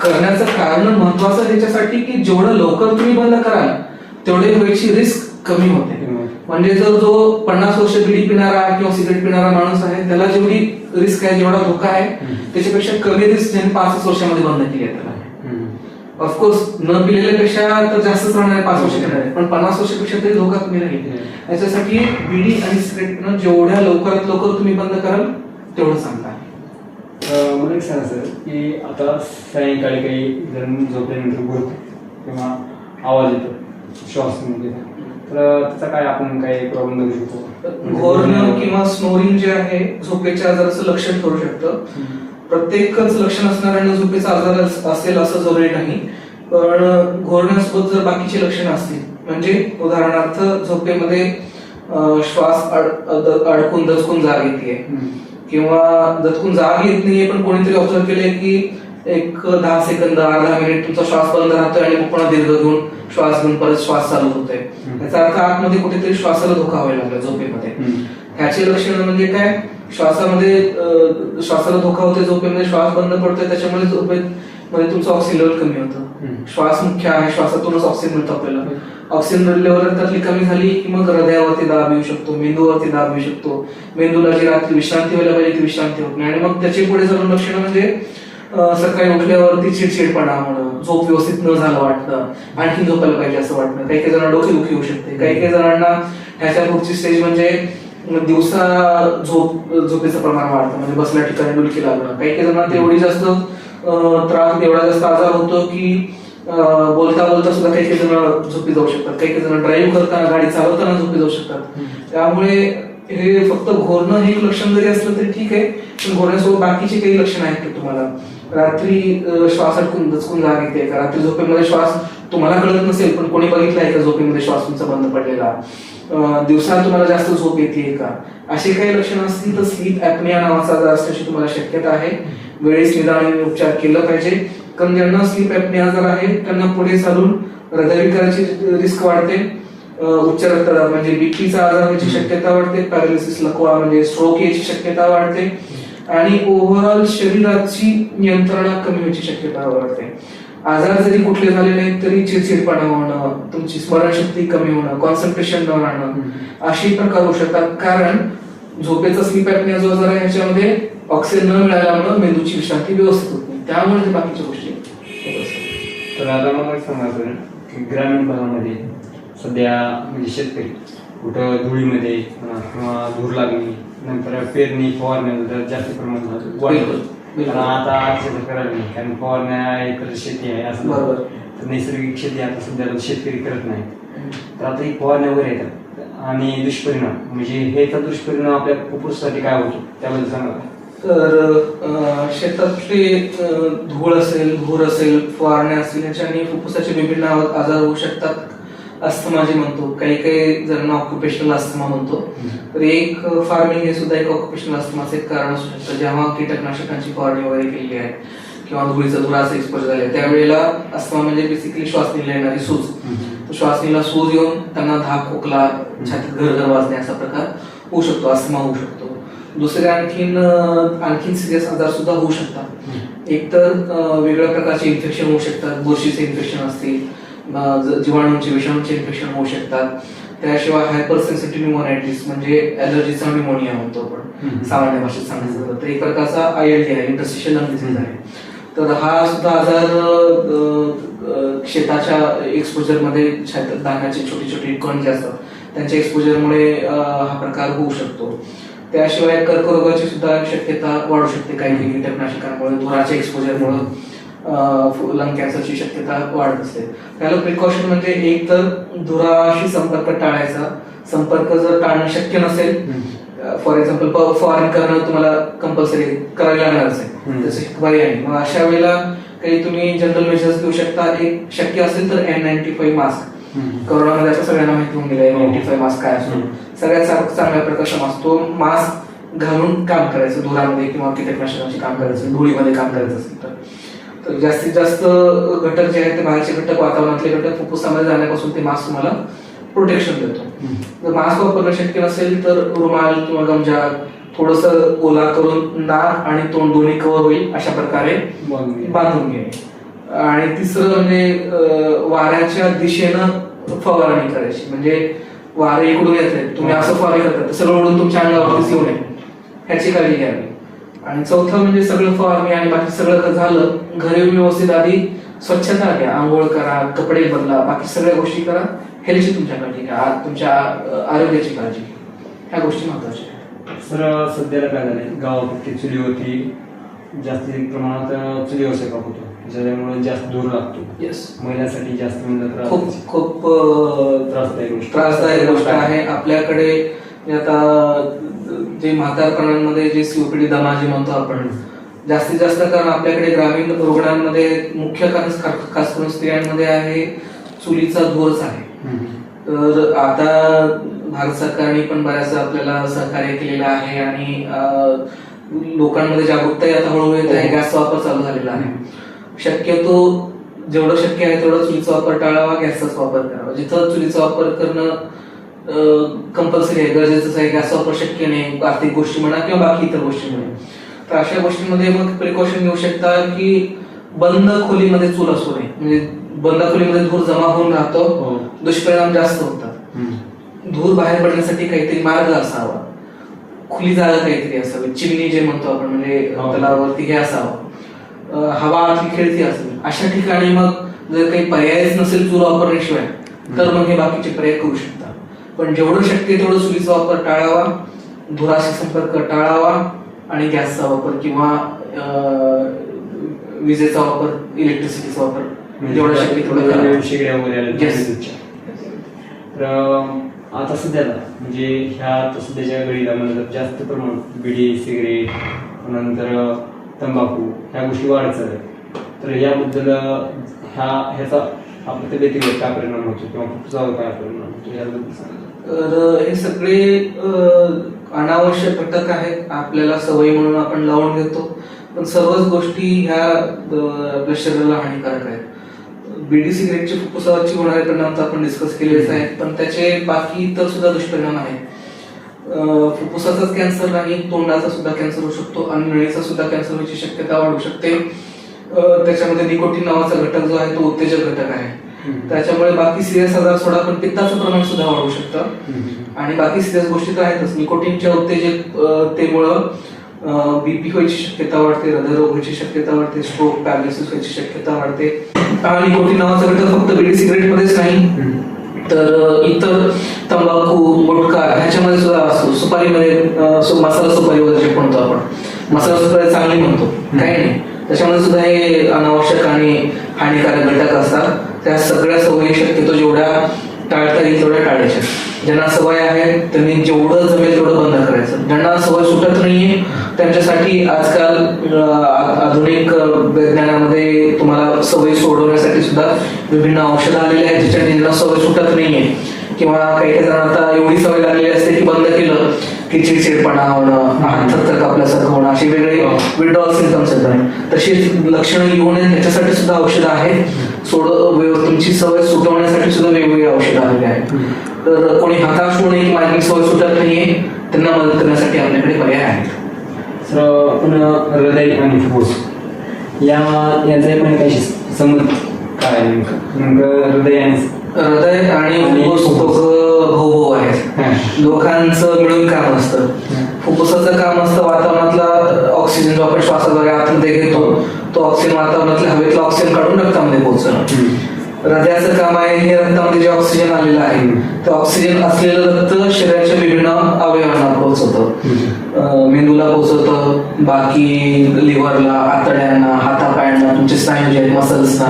करण्याचं कारण महत्वाचं त्याच्यासाठी की जेवढं लवकर तुम्ही बंद कराल तेवढे व्हायची रिस्क कमी होते. म्हणजे जर जो 50 वर्ष बीडी पिणारा किंवा सिगरेट पिणारा माणूस आहे त्याला जेवढी रिस्क आहे, जेवढा धोका आहे, त्याच्यापेक्षा कमी रिस्क ज्यांनी 5 वर्षामध्ये बंद केली आहे त्याला. ऑफकोर्स न पिलेल्यापेक्षा तर जास्तच राहणार 5 वर्ष करणार आहे, पण 50 वर्षापेक्षा तरी धोका कमी राहील. याच्यासाठी बीडी आणि सिगरेट पिणं जेवढ्या लवकरात लवकर तुम्ही बंद कराल तेवढं चांगलं आहे. मला एक सांगा सर की आता सायंकाळी काही जर झोपल्यानंतर घोरतो किंवा आवाज येतो, श्वास घेतो, तर त्याचा काय आपण काही प्रॉब्लेम बघू शकतो? घोरणं किंवा स्नोरिंग जे आहे झोपेच्या आजाराचं लक्षण ठरू शकतं. प्रत्येकच लक्षण असणाऱ्यांना झोपेचा आजार असेल असं जरुरी नाही, पण घोरण्यासोबत जर बाकीचे लक्षण असतील, म्हणजे उदाहरणार्थ झोपेमध्ये श्वास अडकून दचकून जाग येते किंवा दचकून जाग येत नाहीये, पण कोणीतरी ऑब्झर्व केलंय की एक 10 सेकंद 10 मिनिट तुमचा श्वास बंद राहतोय आणि मग पुन्हा दीर्घ घेऊन श्वास घेऊन परत श्वास चालू होतोय, याचा अर्थ आतमध्ये कुठेतरी श्वासाला धोका व्हायला लागला झोपेमध्ये. ह्याचे लक्षण म्हणजे काय, श्वासाला धोका होतोय, झोपेमध्ये श्वास बंद पडतोय, त्याच्यामुळे झोपेमध्ये तुमचं ऑक्सिजन लेवल कमी होतं. श्वास मुख्य आहे, श्वासातूनच ऑक्सिजन मिळतो आपल्याला. ऑक्सिजन लेवल त्यातली कमी झाली की मग हृदयावरती दाब येऊ शकतो, मेंदूवरती दाब येऊ शकतो. मेंदूला जी रात्री विश्रांती व्हायला पाहिजे ती विश्रांती होत नाही, आणि मग त्याचे पुढे जाऊन लक्षण म्हणजे सकाळी उठल्यावरती चिडचिडपणा होणं, झोप व्यवस्थित न झालं वाटतं, आणखी झोपायला पाहिजे असं वाटतं, काही काही जणांना डोकेदुखी होऊ शकते, काही काही जणांना ह्याच्या पुढची स्टेज म्हणजे दिवसा झोपेचं प्रमाण वाढतं, म्हणजे बसल्या ठिकाणी डुलकी लागणं. काही काही जणांना एवढी जास्त त्रास, एवढा जास्त आजार होतो की बोलता बोलता सुद्धा काही काही जण झोपी जाऊ शकतात, काही काही जण ड्राईव्ह करताना, गाडी चालवताना झोपी जाऊ शकतात. त्यामुळे हे फक्त घोरणं हे एक लक्षण जरी असलं तरी ठीक आहे, पण घोरण्यासोबत बाकीचे काही लक्षण आहेत की तुम्हाला रात्री श्वास अडकून दचकून जाग येते का, रात्री झोपेमध्ये श्वास तुम्हाला कळत नसेल पण कोणी बघितलं आहे का झोपेमध्ये श्वास तुमचा बंद पडलेला, दिवसा तुम्हाला जास्त झोप येते का, असे काही लक्षण असतील तर स्लीप ऍपनिया नावाचा आजार असण्याची तुम्हाला शक्यता आहे. वेळेस निदान आणि उपचार केलं पाहिजे, कारण ज्यांना स्लीप ऍपनिया आजार आहे त्यांना पुढे चालून हृदयविकाराची रिस्क वाढते, उच्च रक्तदाब म्हणजे बीपीचा आजार होण्याची शक्यता वाढते, पॅरालिसिस लकवा म्हणजे स्ट्रोक याची शक्यता वाढते, आणि ओव्हरऑल शरीराची यंत्रणा कमी व्हायची शक्यता वाढते. आजार जरी कुठले झाले नाही तरी चिडचिडपणा होणं, तुमची स्मरणशक्ती कमी होणं, कॉन्सन्ट्रेशन न राहणं, अशी प्रकार होऊ शकतात. कारण झोपेचा स्लीप ऍपनिया जो आजार आहे ह्याच्यामध्ये ऑक्सिजन न मिळाल्यामुळे मेंदूची विश्रांती व्यवस्थित होत नाही, त्यामुळे ते बाकीच्या गोष्टी होत असतात. तर आता मला सांगायचं की ग्रामीण भागामध्ये सध्या म्हणजे शेतकरी कुठं धुळीमध्ये किंवा धूर लागणे, नंतर पेरणी फवारण्या जास्त प्रमाणात वाढलं. आता शेती करायला नाही, कारण फवारण्या एकत्र शेती आहे असं, तर नैसर्गिक शेती आता सध्या शेतकरी करत नाही. तर आता ही फवारण्या वगैरे येतात आणि दुष्परिणाम म्हणजे ह्याचा दुष्परिणाम आपल्या फुफ्फुसासाठी काय होतो त्याबद्दल सांगा. तर शेतातले धूळ असेल, धूर असेल, फवारण्या असतील, ह्याच्याने फुफ्फुसाचे विभिन्न आजार होऊ शकतात. अस्थमा जे म्हणतो, काही काही जणांना ऑक्युपेशनल अस्थमा म्हणतो, तर एक फार्मिंग हे सुद्धा एक ऑक्युपेशनल अस्थमाचं एक कारण असू शकतं. जेव्हा कीटकनाशकांची फवारणी वगैरे केलेली आहे किंवा धुळीचा एक्सपोज झाले त्यावेळेला अस्थमा म्हणजे बेसिकली श्वासनीला येणारी सूज, श्वासनीला सूज येऊन त्यांना धाप, खोकला, छातीत घरघर वाजणे असा प्रकार होऊ शकतो, अस्थमा होऊ शकतो. दुसरे आणखीन सिरियस आजार सुद्धा होऊ शकतात. एकतर वेगवेगळ्या प्रकारचे इन्फेक्शन होऊ शकतात, बुरशीचे इन्फेक्शन असतील, जीवाणूंचे विषाणूचे इन्फेक्शन होऊ शकतात. त्याशिवाय हायपर सेन्सिटिव्ह न्यूमोनायटिस म्हणजे ॲलर्जीचा न्यूमोनिया म्हणतो आपण सामान्य भाषेत सांगायचं झालं तर, एक प्रकारचा ILD आहे, इंटरस्टिशियल लंग डिसीज आहे. तर हा सुद्धा आजार शेताच्या एक्सपोजरमध्ये धान्याचे छोटे छोटे कण जे असतात त्यांच्या एक्सपोजरमुळे हा प्रकार होऊ शकतो. त्याशिवाय कर्करोगाची सुद्धा शक्यता वाढू शकते काही कीटकनाशकांमुळे, धुराच्या एक्सपोजरमुळे लंग कॅन्सरची शक्यता वाढत असते. त्याला प्रिकॉशन म्हणजे एक तर धुराशी संपर्क टाळायचा. संपर्क जर टाळणं शक्य नसेल, फॉर एक्झाम्पल फवारणी करणं तुम्हाला कंपल्सरी करायला लागणारच आहे, तसं पर्याय नाही. मग अशा वेळेला काही तुम्ही जनरल मेजर्स घेऊ शकता. एक शक्य असेल तर N95 मास्क, कोरोनामध्ये आता सगळ्यांना माहिती होऊन गेलं N95 मास्क काय असतो. सगळ्यात चांगल्या प्रकारचा मास्क, तो मास्क घालून काम करायचं धुरामध्ये किंवा कीटकनाशकांचे काम करायचं, धुळीमध्ये काम करायचं असेल तर जास्तीत जास्त घटक जे आहेत ते बाहेरचे घटक, वातावरणातले घटक फुफ्फुसामध्ये जाण्यापासून ते मास्क तुम्हाला प्रोटेक्शन देतो. जर मास्क वापरणं शक्य नसेल तर रुमाल किंवा गमजा थोडस ओला करून नाक आणि तोंड दोन्ही कव्हर होईल अशा प्रकारे बांधून घ्यावे. आणि तिसरं म्हणजे वाऱ्याच्या दिशेनं फवारणी करायची. म्हणजे वारे इकडून येत आहेत, तुम्ही असं फवारणी करता सगळं उडून तुमच्या अंगावरतीच येऊ नये ह्याची काळजी घ्यावी. आणि चौथं म्हणजे सगळं फवारणी आणि बाकी सगळं झालं, घरी व्यवस्थित आधी स्वच्छता घ्या, आंघोळ करा, कपडे बदला, बाकी सगळ्या गोष्टी करा. ह्याची तुमच्या काळजी घ्या, तुमच्या आरोग्याची काळजी घ्या. ह्या गोष्टी महत्वाच्या आहेत. सर सध्याला काय झालंय, गावाकडची चुलीवरती जास्त प्रमाणात चुलीवर स्वयंपाक होतो, ज्यामुळे जास्त धूर लागतो. येस, महिलांसाठी जास्त म्हणजे खूप त्रासदायक गोष्ट आहे. आपल्याकडे आता जे म्हातारपणांमध्ये जे COPD दमा जे म्हणतो आपण जास्तीत जास्त, कारण आपल्याकडे ग्रामीण रुग्णांमध्ये मुख्य कारण खास करून स्त्रियांमध्ये आहे चुलीचा धूरच आहे. तर आता भारत सरकारने पण बऱ्याच आपल्याला सहकार्य केलेलं आहे आणि लोकांमध्ये जागरूकता आता हळूहळू येत आहे. गॅसचा वापर चालू झालेला आहे. शक्यतो जेवढं शक्य आहे तेवढं चुलीचा वापर टाळावा, गॅसचाच वापर करावा. जिथं चुलीचा वापर करणं कंपल्सरी आहे, गरजेचंच आहे, गॅसचा वापर शक्य नाही, आर्थिक गोष्टी म्हणा किंवा बाकी इतर गोष्टी म्हणा, तर अशा गोष्टींमध्ये मग प्रिकॉशन घेऊ शकता की बंद खोलीमध्ये चूल असू नये. म्हणजे बंद खोलीमध्ये धूर जमा होऊन राहतो, दुष्परिणाम जास्त होतात. धूर बाहेर पडण्यासाठी काहीतरी मार्ग असावा, खुली जागा काहीतरी असावी, चिमणी जे म्हणतो आपण, म्हणजे तलावावरती हे असावं, हवा आतली खेळती असावी. अशा ठिकाणी मग जर काही पर्यायच नसेल चूल वापरण्याशिवाय तर मग हे बाकीचे पर्याय करू शकता. पण जेवढं शक्य तेवढं चुलीचा वापर टाळावा, धुराशी संपर्क टाळावा आणि गॅसचा वापर किंवा विजेचा वापर, इलेक्ट्रिसिटीचा वापर जेवढं शक्य तेवढं करावा. तर आता सध्याला म्हणजे ह्या सध्याच्या घडीला म्हणजे जास्त प्रमाणात बिडी, सिगरेट, नंतर तंबाखू ह्या गोष्टी वाढत चालल्या. तर याबद्दल ह्याचा आपल्या तब्येतीवर काय परिणाम होतो किंवा काय परिणाम होतो याबद्दल सांगा. तर हे सगळे अनावश्यक घटक आहेत, आपल्याला सवयी म्हणून आपण लावून घेतो, पण सर्वच गोष्टी ह्या आपल्या शरीराला हानिकारक आहेत. बीडी सिगरेटचे फुफ्फुसावरची होणारे परिणाम तर आपण डिस्कस केलेच आहेत, पण त्याचे बाकी इतर सुद्धा दुष्परिणाम आहेत. फुफ्फुसाचाच कॅन्सर नाही, तोंडाचा सुद्धा कॅन्सर होऊ शकतो आणि नळीचा सुद्धा कॅन्सर होण्याची शक्यता वाढू शकते. त्याच्यामध्ये निकोटीन नावाचा घटक जो आहे तो उत्तेजक घटक आहे. त्याच्यामुळे बाकी सिरियस आजार सोडा, पण पित्ताचं प्रमाण सुद्धा वाढू शकतं. आणि बाकी सिरियस गोष्टी तर आहेतच. निकोटीनच्या उत्तेजकतेमुळं BP व्हायची शक्यता वाढते, हृदयरोग व्हायची शक्यता वाढते, स्ट्रोक, पॅरालिसिस व्हायची शक्यता वाढते. आणि निकोटीन नावाचा घटक फक्त बीडी सिगरेट मध्येच नाही, तर इतर तंबाखू, गुटखा ह्याच्यामध्ये सुद्धा असतो. सुपारीमध्ये मसाला सुपारी वगैरे म्हणतो आपण, मसाला सुपारी चांगली म्हणतो, काही नाही, त्याच्यामध्ये सुद्धा हे अनावश्यक आणि हानिकारक घटक असतात. त्या सगळ्या सवयी शक्यतो जेवढ्या टाळता येईल तेवढ्या टाळायच्या. ज्यांना सवय आहे त्यांनी जेवढं जमेल तेवढं बंद करायचं. ज्यांना सवय सुटत नाहीये त्यांच्यासाठी आजकाल आधुनिक विज्ञानामध्ये तुम्हाला सवय सोडवण्यासाठी सुद्धा विभिन्न औषधं आलेली आहेत, ज्याच्याने ज्यांना सवय सुटत नाहीये किंवा काही काही जणांना आता एवढी सवय लागलेली असते की बंद केलं की चिडचिडपणा होणं, हात थरथर कापल्यासारखं होणं, असे वेगळे विड्रॉल सिम्पटम्स येतात. तशी लक्षणं येऊ नये त्याच्यासाठी सुद्धा औषधं आहेत. तुमची सवय सुटवण्यासाठी सुद्धा वेगवेगळी औषधं आलेली आहेत. तर कोणी हताश होऊ नये की माझी सवय सुटत नाहीये, त्यांना मदत करण्यासाठी आपल्याकडे पर्याय आहेत. सर आपण हृदय आणि फुफ्फुस याचा पण काही समज काय नेमकं हृदय आणि हृदय आणि फुफ्फुस दोघं भाऊ आहेत. दोघांचं मिळून काम असतं. फुफ्फुसाचं काम असतं वातावरणातला ऑक्सिजन जो आपण श्वासाद्वारे आतमध्ये घेतो तो ऑक्सिजन वातावरणातल्या हवेतला ऑक्सिजन काढून रक्तामध्ये पोहोचणं. हृदयाचं काम आहे हे रक्तामध्ये जे ऑक्सिजन आलेलं आहे ते ऑक्सिजन असलेलं रक्त शरीराच्या विभिन्न अवयवांना पोहोचवतं. मेंदूला पोहोचवतं, बाकी लिव्हरला, आतड्यांना, हातापायांना, तुमचे स्नायू जे आहेत मसल्सना,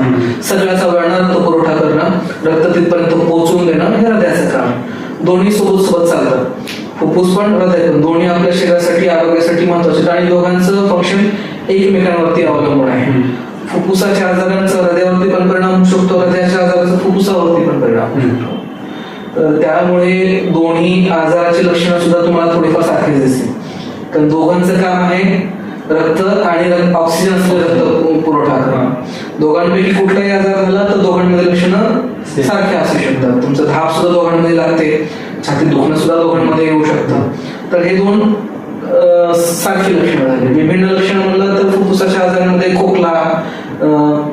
सगळ्याच अवयवांना रक्त पुरवठा करणं, रक्त तिथपर्यंत पोहोचवून देणं हे हृदयाचं काम. दोन्ही सोबत चालतात. फुफ्फुस पण हृदय पण दोन्ही आपल्या शरीरासाठी आरोग्यासाठी महत्वाचे आहेत आणि दोघांचं फंक्शन एकमेकांवरती अवलंबून आहे. फुफ्फुसाच्या आजारांचा हृदयावरती पण परिणाम होऊ शकतो, हृदयाच्या आजाराचा फुफ्फुसावरती पण परिणाम होऊ शकतो. त्यामुळे दोन्ही आजाराची लक्षणं सुद्धा तुम्हाला थोडीफार सारखीच दिसतील. कारण दोघांचं काम आहे रक्त आणि ऑक्सिजन असलेलं रक्त पुरवठा करणं. दोघांपैकी कुठलाही आजार झाला तर दोघांमध्ये लक्षणं सारखे असू शकतात. तुमचं धाप सुद्धा दोघांमध्ये लागते, छातीत दुखणं सुद्धा दोघांमध्ये येऊ शकतं. तर हे दोन सारखी लक्षणं झाली. विभिन्न लक्षणं म्हणलं तर फुफ्फुसाच्या आजारांमध्ये खोकला,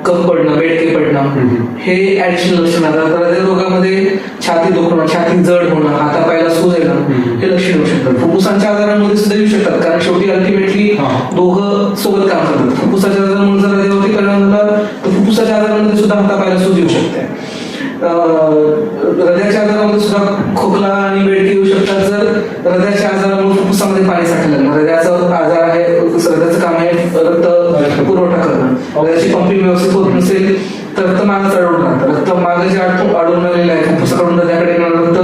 कफ पडणं, बेडके पडणं हे ऍडिशनल लक्षण असतात. हृदय रोगामध्ये छाती दुखणं, छाती जड होणं, हातापायाला सूज येणं हे लक्षण येऊ शकतात. फुफ्फुसांच्या आजारांमध्ये सुद्धा येऊ शकतात कारण शेवटी अल्टिमेटली दोघं सोबत काम करतात. फुफ्फुसाच्या आजारांमुळे जर हृदयावरती परिणाम झाला तर फुफ्फुसाच्या आजारांमध्ये सुद्धा हातापायाला सूज येऊ शकते. हृदयाच्या आजारामध्ये सुद्धा खोकला आणि बेडके येऊ शकतात जर हृदयाच्या आजारामुळे फुफ्फुसामध्ये पाणी साठलं. हृदयाचा आजार आहे, हृदयाचं काम आहे रक्त पुरवठा करणं. हृदयाची पंपिंग व्यवस्थित होत नसेल तर रक्त मागे चढवून राहतं. रक्त मागे जे अडून राहिलेलं आहे फुफ्फुसाकडून हृदयाकडे रक्त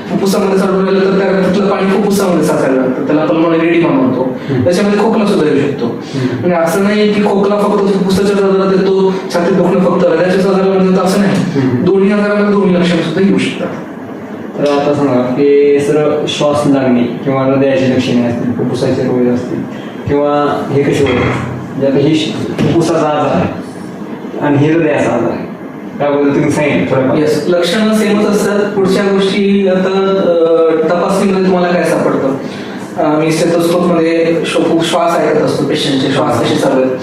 फुफ्फुसामध्ये चढून राहिलं तर त्या रक्तातलं पाणी फुफ्फुसामध्ये साचायला लागतं. त्याला पल्मोनरी एडिमा म्हणतो. त्याच्यामध्ये खोकला सुद्धा येऊ शकतो. म्हणजे असं नाही की खोकला फक्त फुफ्फुसाच्या आजारात येतो, छातीत दुखणं फक्त हृदयाच्या आजारामध्ये येतं असं नाही. दोन्ही आजारामध्ये दोन्ही लक्षणं सुद्धा येऊ शकतात. तर आता सांगा की सर श्वास लागणे किंवा हृदयाची लक्षणे असतील, फुफ्फुसाचे रोग असतील किंवा हे कसे होतात म्हणजे आता ही फुफ्फुसाचा आजार आहे आणि हे हृदयाचा आजार आहे त्याबद्दल तुम्ही सांगितलं थोडं. येस, लक्षणं सेमच असतात. पुढच्या गोष्टी आता तपासणीमध्ये तुम्हाला काय सापडतं. मी स्टेथोस्कोप मध्ये श्वास ऐकत असतो पेशंटचे, श्वास कसे चालू आहेत.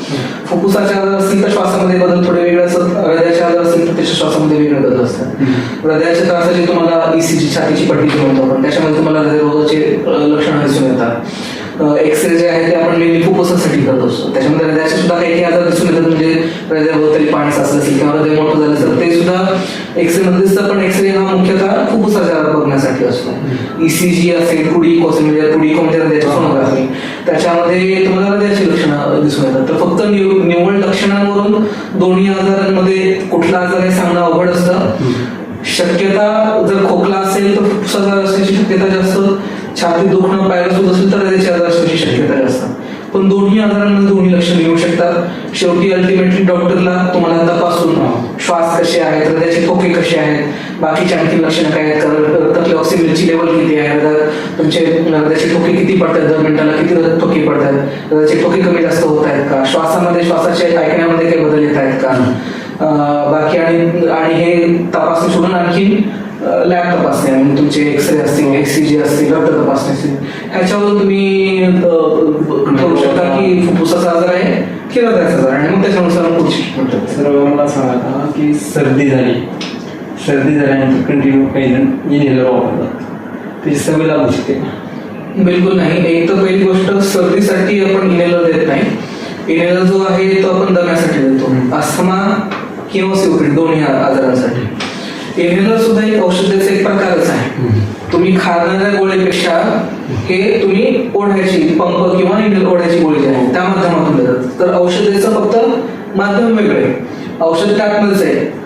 फुफ्फुसाचे आजार असतील तर श्वासामध्ये बदल थोडे वेगळे असतात. हृदयाचे आजार असतील तर त्याच्या श्वासामध्ये वेगळे बदल असतात. हृदयाच्या त्रासाची तुम्हाला ECG छातीची पट्टी म्हणतो आपण, त्याच्यामध्ये तुम्हाला हृदयरोगाचे लक्षणं दिसून येतात. एक्सरे जे आहे ते आपण नेहमी फुफ्फुसासाठी करत असतो. त्याच्यामध्ये हृदयाचे सुद्धा काही आजार दिसून येतात. म्हणजे हृदयाभोवताली पाणी साचलं असेल किंवा हृदय मोठं झालं असेल ते सुद्धा एक्सरे मध्ये दिसतं. पण एक्सरे हा मुख्यतः फुफ्फुसाच्या आजार बघण्यासाठी असतो. ECG असेल, पुडिको म्हणजे हृदयाची सोनोग्राफी, त्याच्यामध्ये तुम्हाला हृदयाची लक्षणं दिसून येतात. तर फक्त निव्वळ लक्षणांवरून दोन्ही आजारांमध्ये कुठला आजार हे सांगणं अवघड असतं. शक्यता जर खोकला असेल तर फुफ्फुसाचा असण्याची शक्यता जास्त, छाती दुखणं, पायाला सूज असेल तर हृदयाचे आजार असण्याची शक्यता जास्त. पण दोन्ही आजारांमध्ये दोन्ही लक्षणं येऊ शकतात. शेवटी अल्टिमेटली डॉक्टरला तुम्हाला तपासून श्वास कसे आहेत, हृदयाचे ठोके कसे आहेत, बाकीची आणखी लक्षणं काय आहेत, रक्तातली ऑक्सिजनची लेवल किती आहे, तुमचे हृदयाचे ठोके किती पडतात, दर मिनिटाला किती ठोके पडतात, हृदयाचे ठोके कमी जास्त होत आहेत का, श्वासामध्ये श्वासाच्या ऐकण्यामध्ये काही बदल येत आहेत का, बाकी आणि हे तपासणी सोडून आणखी लॅब तपासणी म्हणजे तुमचे एक्सरे असतील, ECG असतील, रक्त तपासणी असतील, ह्याच्यावरून तुम्ही ठरवू शकता की फुफ्फुसाचा आजार आहे की हृदयाचा आजार आणि मग त्याच्यानुसार पुढची ट्रीटमेंट. सर मला सांगा की सर्दी झाल्यानंतर कंटिन्यू काही जण इनहेलर वापरतात, त्याची सवय लागू शकते का? बिलकुल नाही. एक तर पहिली गोष्ट, सर्दीसाठी आपण इनहेलर देत नाही. इनहेलर जो आहे तो आपण दम्यासाठी देतो, अस्थमा किंवा COPD दोन्ही आजारांसाठी. इनहेलर सुद्धा एक औषधाचा एक प्रकारच आहे. तुम्ही खाणाऱ्या गोळीपेक्षा हे तुम्ही ओढ्याची पंप किंवा इनहेलर ओढ्याची गोळी जी आहे त्या माध्यमातून देतात. तर औषधाचं फक्त माध्यम वेगळं आहे, औषध टाकणंच आहे.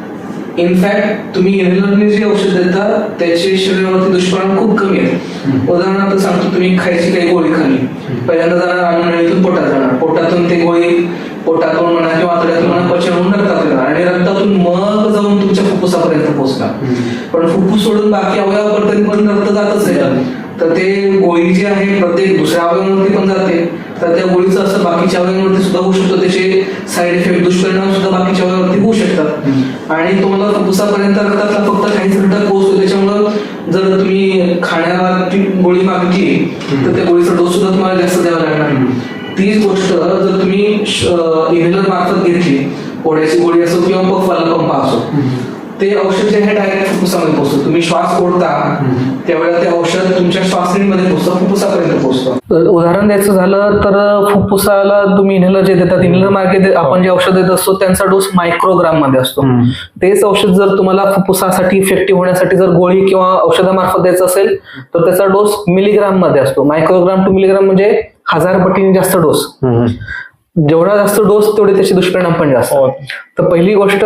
इनफॅक्ट तुम्ही इनहेलरने जे औषध देता त्याचे शरीरावरती दुष्परिणाम खूप कमी आहेत. उदाहरणार्थ सांगतो, तुम्ही खायची काही गोळी खाल्ली, पहिल्यांदा जाणार अन्ननळीतून पोटात जाणार, पोटातून ते गोळी पोटातून म्हणा किंवा आतड्यातून म्हणा पचन होऊन रक्तात येणार आणि रक्तातून मग जाऊन तुमच्या फुफ्फुसापर्यंत पोहोचणार. पण फुफ्फुस सोडून बाकी अवयवापर्यंत पण रक्त जातच आहे. तर ते गोळी जी आहे प्रत्येक दुसऱ्या अवयवावरती पण जाते. तर त्या गोळीचं असं बाकीच्या अवयवांवरती सुद्धा होऊ शकतो. त्याचे साईड इफेक्ट दुष्परिणाम सुद्धा बाकीच्या अवयवावरती होऊ शकतात आणि तुम्हाला फुफ्फुसापर्यंत रक्तातला फक्त काहीच घटक पोहोचतो. त्याच्यामुळं जर तुम्ही खाण्यावरती गोळी मागितली तर त्या गोळीचा डोस सुद्धा तुम्हाला जास्त द्यावा लागणार. तीच गोष्ट जर तुम्ही इनहेलर मार्फत घेतली, ओढ्याची गोळी असो किंवा पफवाला पंप असो, ते औषध जे आहे डायरेक्ट फुफ्फुसामध्ये पोहोचतं. तुम्ही श्वास ओढता त्यावेळेला ते औषध तुमच्या श्वासनळीमध्ये पोहोचतं, फुफ्फुसापर्यंत पोहोचतं. उदाहरण द्यायचं झालं तर फुफ्फुसाला तुम्ही इनहेलर जे देतात, इनहेलर मार्गे आपण जे औषध देत असतो त्यांचा डोस मायक्रोग्राम मध्ये असतो. तेच औषध जर तुम्हाला फुफ्फुसासाठी इफेक्टिव्ह होण्यासाठी जर गोळी किंवा औषधामार्फत द्यायचं असेल तर त्याचा डोस मिलीग्राम मध्ये असतो. मायक्रोग्राम टू मिलीग्राम म्हणजे 1000 पटीने जास्त डोस. जेवढा जास्त डोस तेवढे त्याचे दुष्परिणाम पण जास्त. तर पहिली गोष्ट,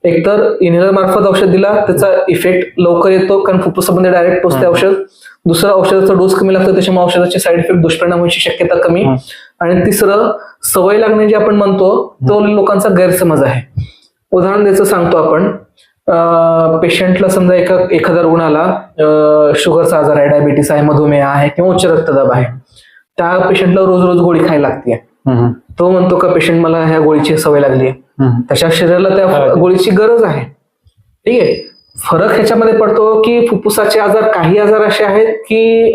एकतर इनहेलर मार्फत औषध दिला त्याचा इफेक्ट लवकर येतो कारण फुफ्फुसामध्ये डायरेक्ट पोचते औषध. दुसरं, औषधाचा डोस कमी लागतो त्याच्यामुळे औषधाचे साईड इफेक्ट दुष्परिणाम होण्याची शक्यता कमी. आणि तिसरं, सवय लागणे जे आपण म्हणतो तो लोकांचा गैरसमज आहे. उदाहरण द्यायचं सांगतो आपण, पेशंटला समजा एखादा रुग्णाला शुगरचा आजार आहे, डायबिटीस आहे, मधुमेह आहे किंवा उच्च रक्तदाब आहे. त्या पेशंटला रोज रोज गोळी खायला लागते. तो म्हणतो का पेशंट मला ह्या गोळीची सवय लागली आहे, त्याच्या शरीराला त्या गोळीची गरज आहे. ठीक आहे. फरक ह्याच्यामध्ये पडतो की फुफ्फुसाचे आजार, काही आजार असे आहेत की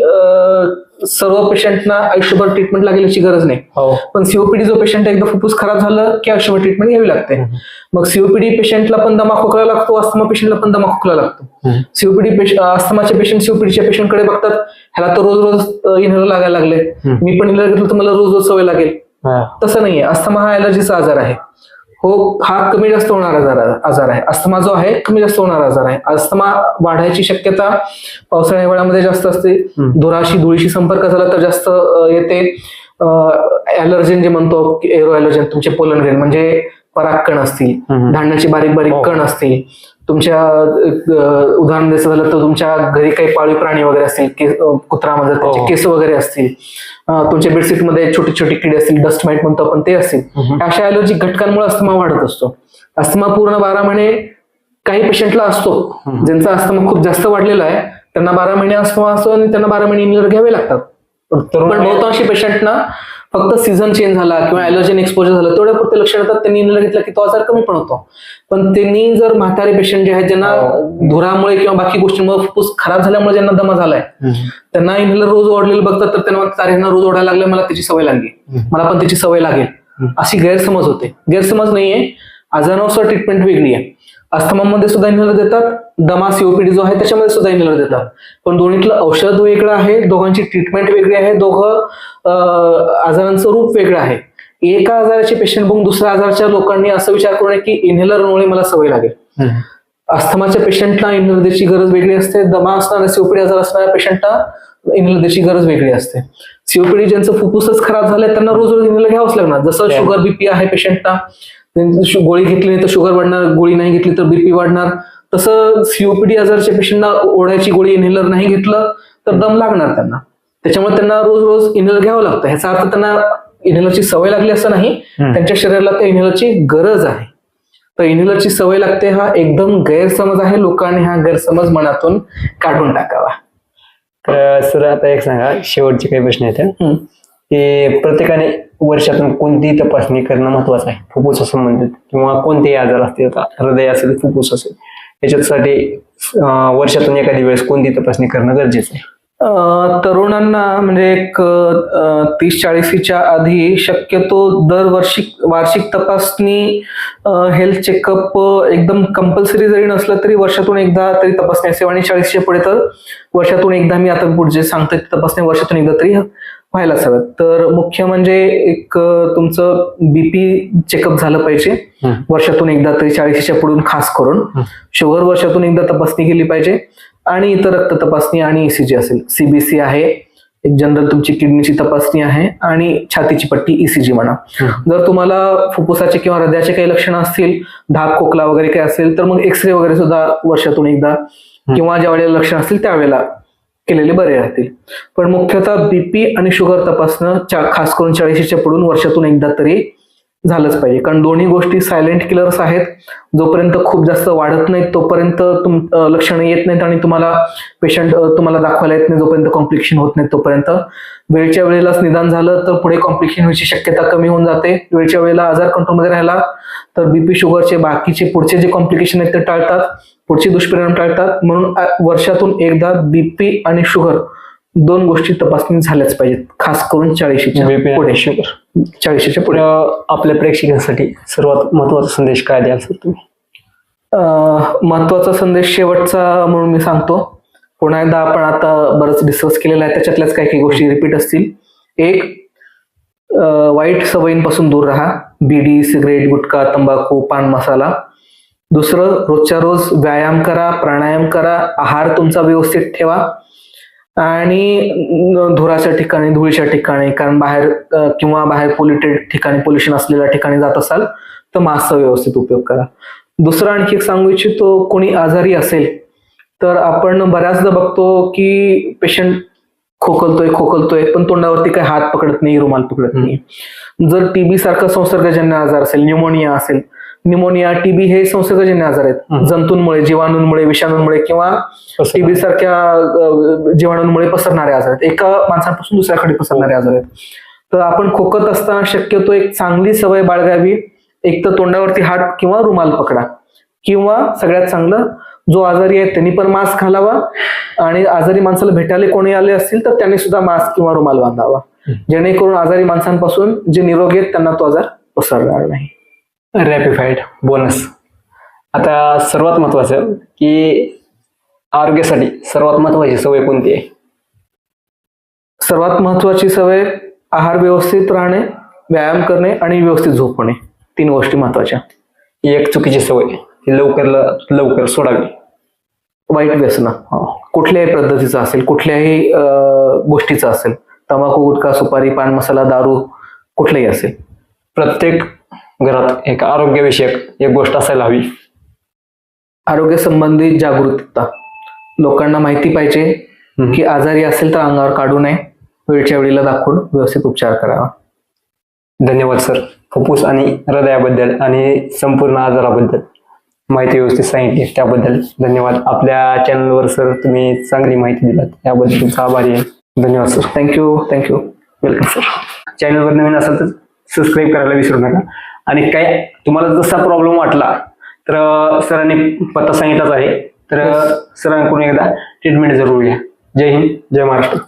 सर्व पेशंटना आयुष्यभर ट्रीटमेंट लागेल याची गरज नाही. पण सीओपीडी जो पेशंट एकदा फुफ्फुस खराब झालं की आयुष्यभर ट्रीटमेंट घ्यावी लागते. मग सीओपीडी पेशंटला पण दमा खोकला लागतो, अस्थमा पेशंटला पण दमा खोकला लागतो. सीओपीडी अस्थमाचे पेशंट सीओपीडीच्या पेशंटकडे बघतात, ह्याला तर रोज रोज इनहेलर लागायला लागले, मी पण इनहेलर घेतलं तर मला रोज रोज सवय लागेल. तसं नाहीये. अस्थमा हा ॲलर्जीचा आजार आहे. हो, हा कमी जास्त होणारा आजार आहे. अस्थमा जो आहे कमी जास्त होणारा आजार आहे. अस्थमा वाढायची शक्यता पावसाळ्या हिवाळ्यामध्ये जास्त असते. धुराशी धुळीशी संपर्क झाला तर जास्त येते. ॲलर्जन जे म्हणतो, एरो ॲलर्जन, तुमचे पोलन ग्रेन म्हणजे परागकण असतील, धान्याचे बारीक बारीक कण असतील, तुमच्या उदाहरण द्यायचं झालं तर तुमच्या घरी काही पाळीव प्राणी वगैरे असतील, कुत्रा म्हणजे त्याचे केस वगैरे असतील, तुमच्या बेडशीट मध्ये छोटी छोटी किडे असतील, डस्ट माइट म्हणतो आपण ते असतील. अशा ॲलर्जिक घटकांमुळे अस्थमा वाढत असतो. अस्थमा पूर्ण 12 महिने काही पेशंटला असतो. ज्यांचा अस्थमा खूप जास्त वाढलेला आहे त्यांना 12 महिने अस्थमा असतो आणि त्यांना 12 महिने इनहेलर घ्यावे लागतात. पण बहुतांशी पेशंटना फक्त सीझन चेंज झाला किंवा ॲलर्जन एक्सपोजर झालं तेवढ्या पुरते लक्षण येतात, त्यांनी इनहेलर घेतला की तो आजार कमी पण होतो. पण त्यांनी जर म्हातारे पेशंट जे आहेत ज्यांना धुरामुळे किंवा बाकी गोष्टींमुळे फुफ्फुस खराब झाल्यामुळे ज्यांना दमा झालाय, त्यांना इनहेलर रोज ओढलेलं बघतात तर त्यांना तारेंना रोज ओढायला लागले, मला त्याची सवय लागली, मला पण त्याची सवय लागेल, अशी गैरसमज होते. गैरसमज नाहीये, आजारानुसार ट्रीटमेंट वेगळी आहे. अस्थमामध्ये सुद्धा इनहेलर देतात, दमा सीओपीडी जो आहे त्याच्यामध्ये सुद्धा इनहेलर देतात. पण दोन्हीतलं औषध वेगळं आहे, दोघांची ट्रीटमेंट वेगळी आहे, दोघं आजारांचं रूप वेगळं आहे. एका आजाराचे पेशंट बघून दुसऱ्या आजाराच्या लोकांनी असं विचार करू नये की इनहेलरमुळे मला सवय लागेल. अस्थमाच्या पेशंटला इनहेलर द्यायची गरज वेगळी असते, दमा असणाऱ्या सीओपीडी आजार असणाऱ्या पेशंटला इनहेलर द्यायची गरज वेगळी असते. सीओपीडी ज्यांचं फुफ्फुसच खराब झालंय त्यांना रोज रोज इनहेलर घ्यावंच लागणार. जसं शुगर बीपी आहे पेशंटला, गोळी घेतली नाही तर शुगर वाढणार, गोळी नाही घेतली तर बीपी वाढणार. तसं सीओपीडी आजारच्या पेशंटना ओढ्याची गोळी इनहेलर नाही घेतलं तर दम लागणार त्यांना. त्याच्यामुळे त्यांना रोज रोज इनहेलर घ्यावं लागतं. ह्याचा अर्थ त्यांना इनहेलरची सवय लागली असं नाही, त्यांच्या शरीराला त्या इनहेलरची गरज आहे. तर इनहेलरची सवय लागते हा एकदम गैरसमज आहे. लोकांनी हा गैरसमज मनातून काढून टाकावा. तर सर आता एक सांगा, शेवटचे काही प्रश्न आहेत की प्रत्येकाने वर्षातून कोणती तपासणी करणं महत्वाचं आहे फुफ्फुसा संबंधित, किंवा कोणतेही आजार असतील, हृदय असेल फुफ्फुस असेल, याच्यासाठी वर्षातून एखादी वेळेस कोणती तपासणी करणं गरजेचं आहे? तरुणांना म्हणजे एक 30-40च्या आधी शक्यतो दरवर्षी वार्षिक तपासणी, हेल्थ चेकअप एकदम कंपल्सरी जरी नसलं तरी वर्षातून एकदा तरी तपासणी असेल. आणि 40च्या पुढे तर वर्षातून एकदा, मी आता पुढे सांगतोय तपासणी वर्षातून एकदा तरी व्हायलाच हवं. तर मुख्य म्हणजे एक तुमचं बीपी चेकअप झालं पाहिजे वर्षातून एकदा तरी, 40च्या पुढून खास करून. शुगर वर्षातून एकदा तपासणी केली पाहिजे. आणि इतर रक्त तपासणी आणि ईसीजी असेल, सीबीसी आहे, एक जनरल तुमची किडनीची तपासणी आहे, आणि छातीची पट्टी ईसीजी म्हणा. जर तुम्हाला फुफ्फुसाचे किंवा हृदयाचे काही लक्षणं असतील, धाप खोकला वगैरे काही असेल तर मग एक्सरे वगैरे सुद्धा वर्षातून एकदा किंवा ज्या वेळेला लक्षण असतील त्यावेळेला केलेले बरे राहतील. पण मुख्यतः बीपी आणि शुगर तपासणं खास करून 40च्या पुढून वर्षातून एकदा तरी झालंच पाहिजे. कारण दोन्ही गोष्टी सायलेंट किलर्स आहेत. जोपर्यंत खूप जास्त वाढत नाहीत तोपर्यंत लक्षणं येत नाहीत आणि पेशंट तुम्हाला दाखवायला येत नाही, जोपर्यंत कॉम्प्लिकेशन होत नाही तोपर्यंत. वेळच्या वेळेलाच निदान झालं तर पुढे कॉम्प्लिकेशन व्हायची शक्यता कमी होऊन जाते. वेळच्या वेळेला आजार कंट्रोलमध्ये राहिला तर बीपी शुगरचे बाकीचे पुढचे जे कॉम्प्लिकेशन आहेत ते टाळतात, पुढचे दुष्परिणाम टाळतात. म्हणून वर्षातून एकदा बीपी आणि शुगर 2 गोष्टी तपासणी झाल्याच पाहिजेत, खास करून 40च्या BP पुढे. शुगर. 40च्या पुढे. आपल्या प्रेक्षकांसाठी सर्वात महत्वाचा संदेश काय द्याल सर तुम्ही? महत्वाचा संदेश शेवटचा म्हणून मी सांगतो. पुन्हा एकदा आपण आता बरंच डिस्कस केलेलं आहे, त्याच्यातल्याच काही गोष्टी रिपीट असतील. एक, वाईट सवयींपासून दूर राहा, बिडी, सिगरेट, गुटखा, तंबाखू, पान मसाला. दुसरं, रोजच्या रोज व्यायाम करा, प्राणायाम करा, आहार तुमचा व्यवस्थित ठेवा आणि धुराच्या ठिकाणी, धुळीच्या ठिकाणी, कारण बाहेर पोल्युटेड ठिकाणी, पोल्युशन असलेल्या ठिकाणी जात असाल तर मास्कचा व्यवस्थित उपयोग करा. दुसरं आणखी एक सांगू इच्छितो, कोणी आजारी असेल तर आपण बऱ्याचदा बघतो की पेशंट खोकलतोय पण तोंडावरती काही हात पकडत नाही, रुमाल पकडत नाही. जर टीबी सारखा संसर्गजन्य आजार असेल, न्यूमोनिया, टीबी हे संसर्गजन्य आजार आहेत. जंतूंमुळे, जीवाणूंमुळे, विषाणूंमुळे किंवा टीबी सारख्या जीवाणूंमुळे पसरणारे आजार आहेत, एका माणसापासून दुसऱ्याकडे पसरणारे आजार आहेत. तर आपण खोकत असताना शक्यतो एक चांगली सवय बाळगावी, एक तर तोंडावरती हात किंवा रुमाल पकडा, किंवा सगळ्यात चांगलं जो आजारी आहे त्यांनी पण मास्क घालावा आणि आजारी माणसाला भेटायला कोणी आले असतील तर त्यांनी सुद्धा मास्क किंवा रुमाल बांधावा, जेणेकरून आजारी माणसांपासून जे निरोगी आहेत त्यांना तो आजार पसरणार नाही. रॅपिफाईड बोनस. आता सर्वात महत्वाचं की आरोग्यासाठी सर्वात महत्वाची सवय कोणती आहे? सर्वात महत्वाची सवय आहार व्यवस्थित राहणे, व्यायाम करणे आणि व्यवस्थित झोपणे. 3 गोष्टी महत्वाच्या. एक चुकीची सवय ही लवकर सोडावी. वाईट व्यसन कुठल्याही पद्धतीचं असेल, कुठल्याही गोष्टीचं असेल, तंबाखू, गुटखा, सुपारी, पान मसाला, दारू, कुठलंही असेल. प्रत्येक घरात एक आरोग्यविषयक एक गोष्ट असायला हवी. आरोग्य संबंधित जागरूकता, लोकांना माहिती पाहिजे की आजारी असेल तर अंगावर काढू नये, वेळच्या वेळेला दाखवून व्यवस्थित उपचार करावा. धन्यवाद सर. फुफ्फुस आणि हृदयाबद्दल आणि संपूर्ण आजाराबद्दल माहिती व्यवस्थित सांगितली त्याबद्दल धन्यवाद. आपल्या चॅनलवर सर तुम्ही चांगली माहिती दिलात त्याबद्दल तुमचा आभारी आहे. धन्यवाद सर. थँक्यू. Welcome sir. चॅनलवर नवीन असाल तर सबस्क्राईब करायला विसरू नका. आणि काय तुम्हाला जसा प्रॉब्लेम वाटला तर सरांनी पत्ता सांगितलाच आहे, तर सरांकडून एकदा ट्रीटमेंट जरूर घ्या. जय हिंद, जय महाराष्ट्र.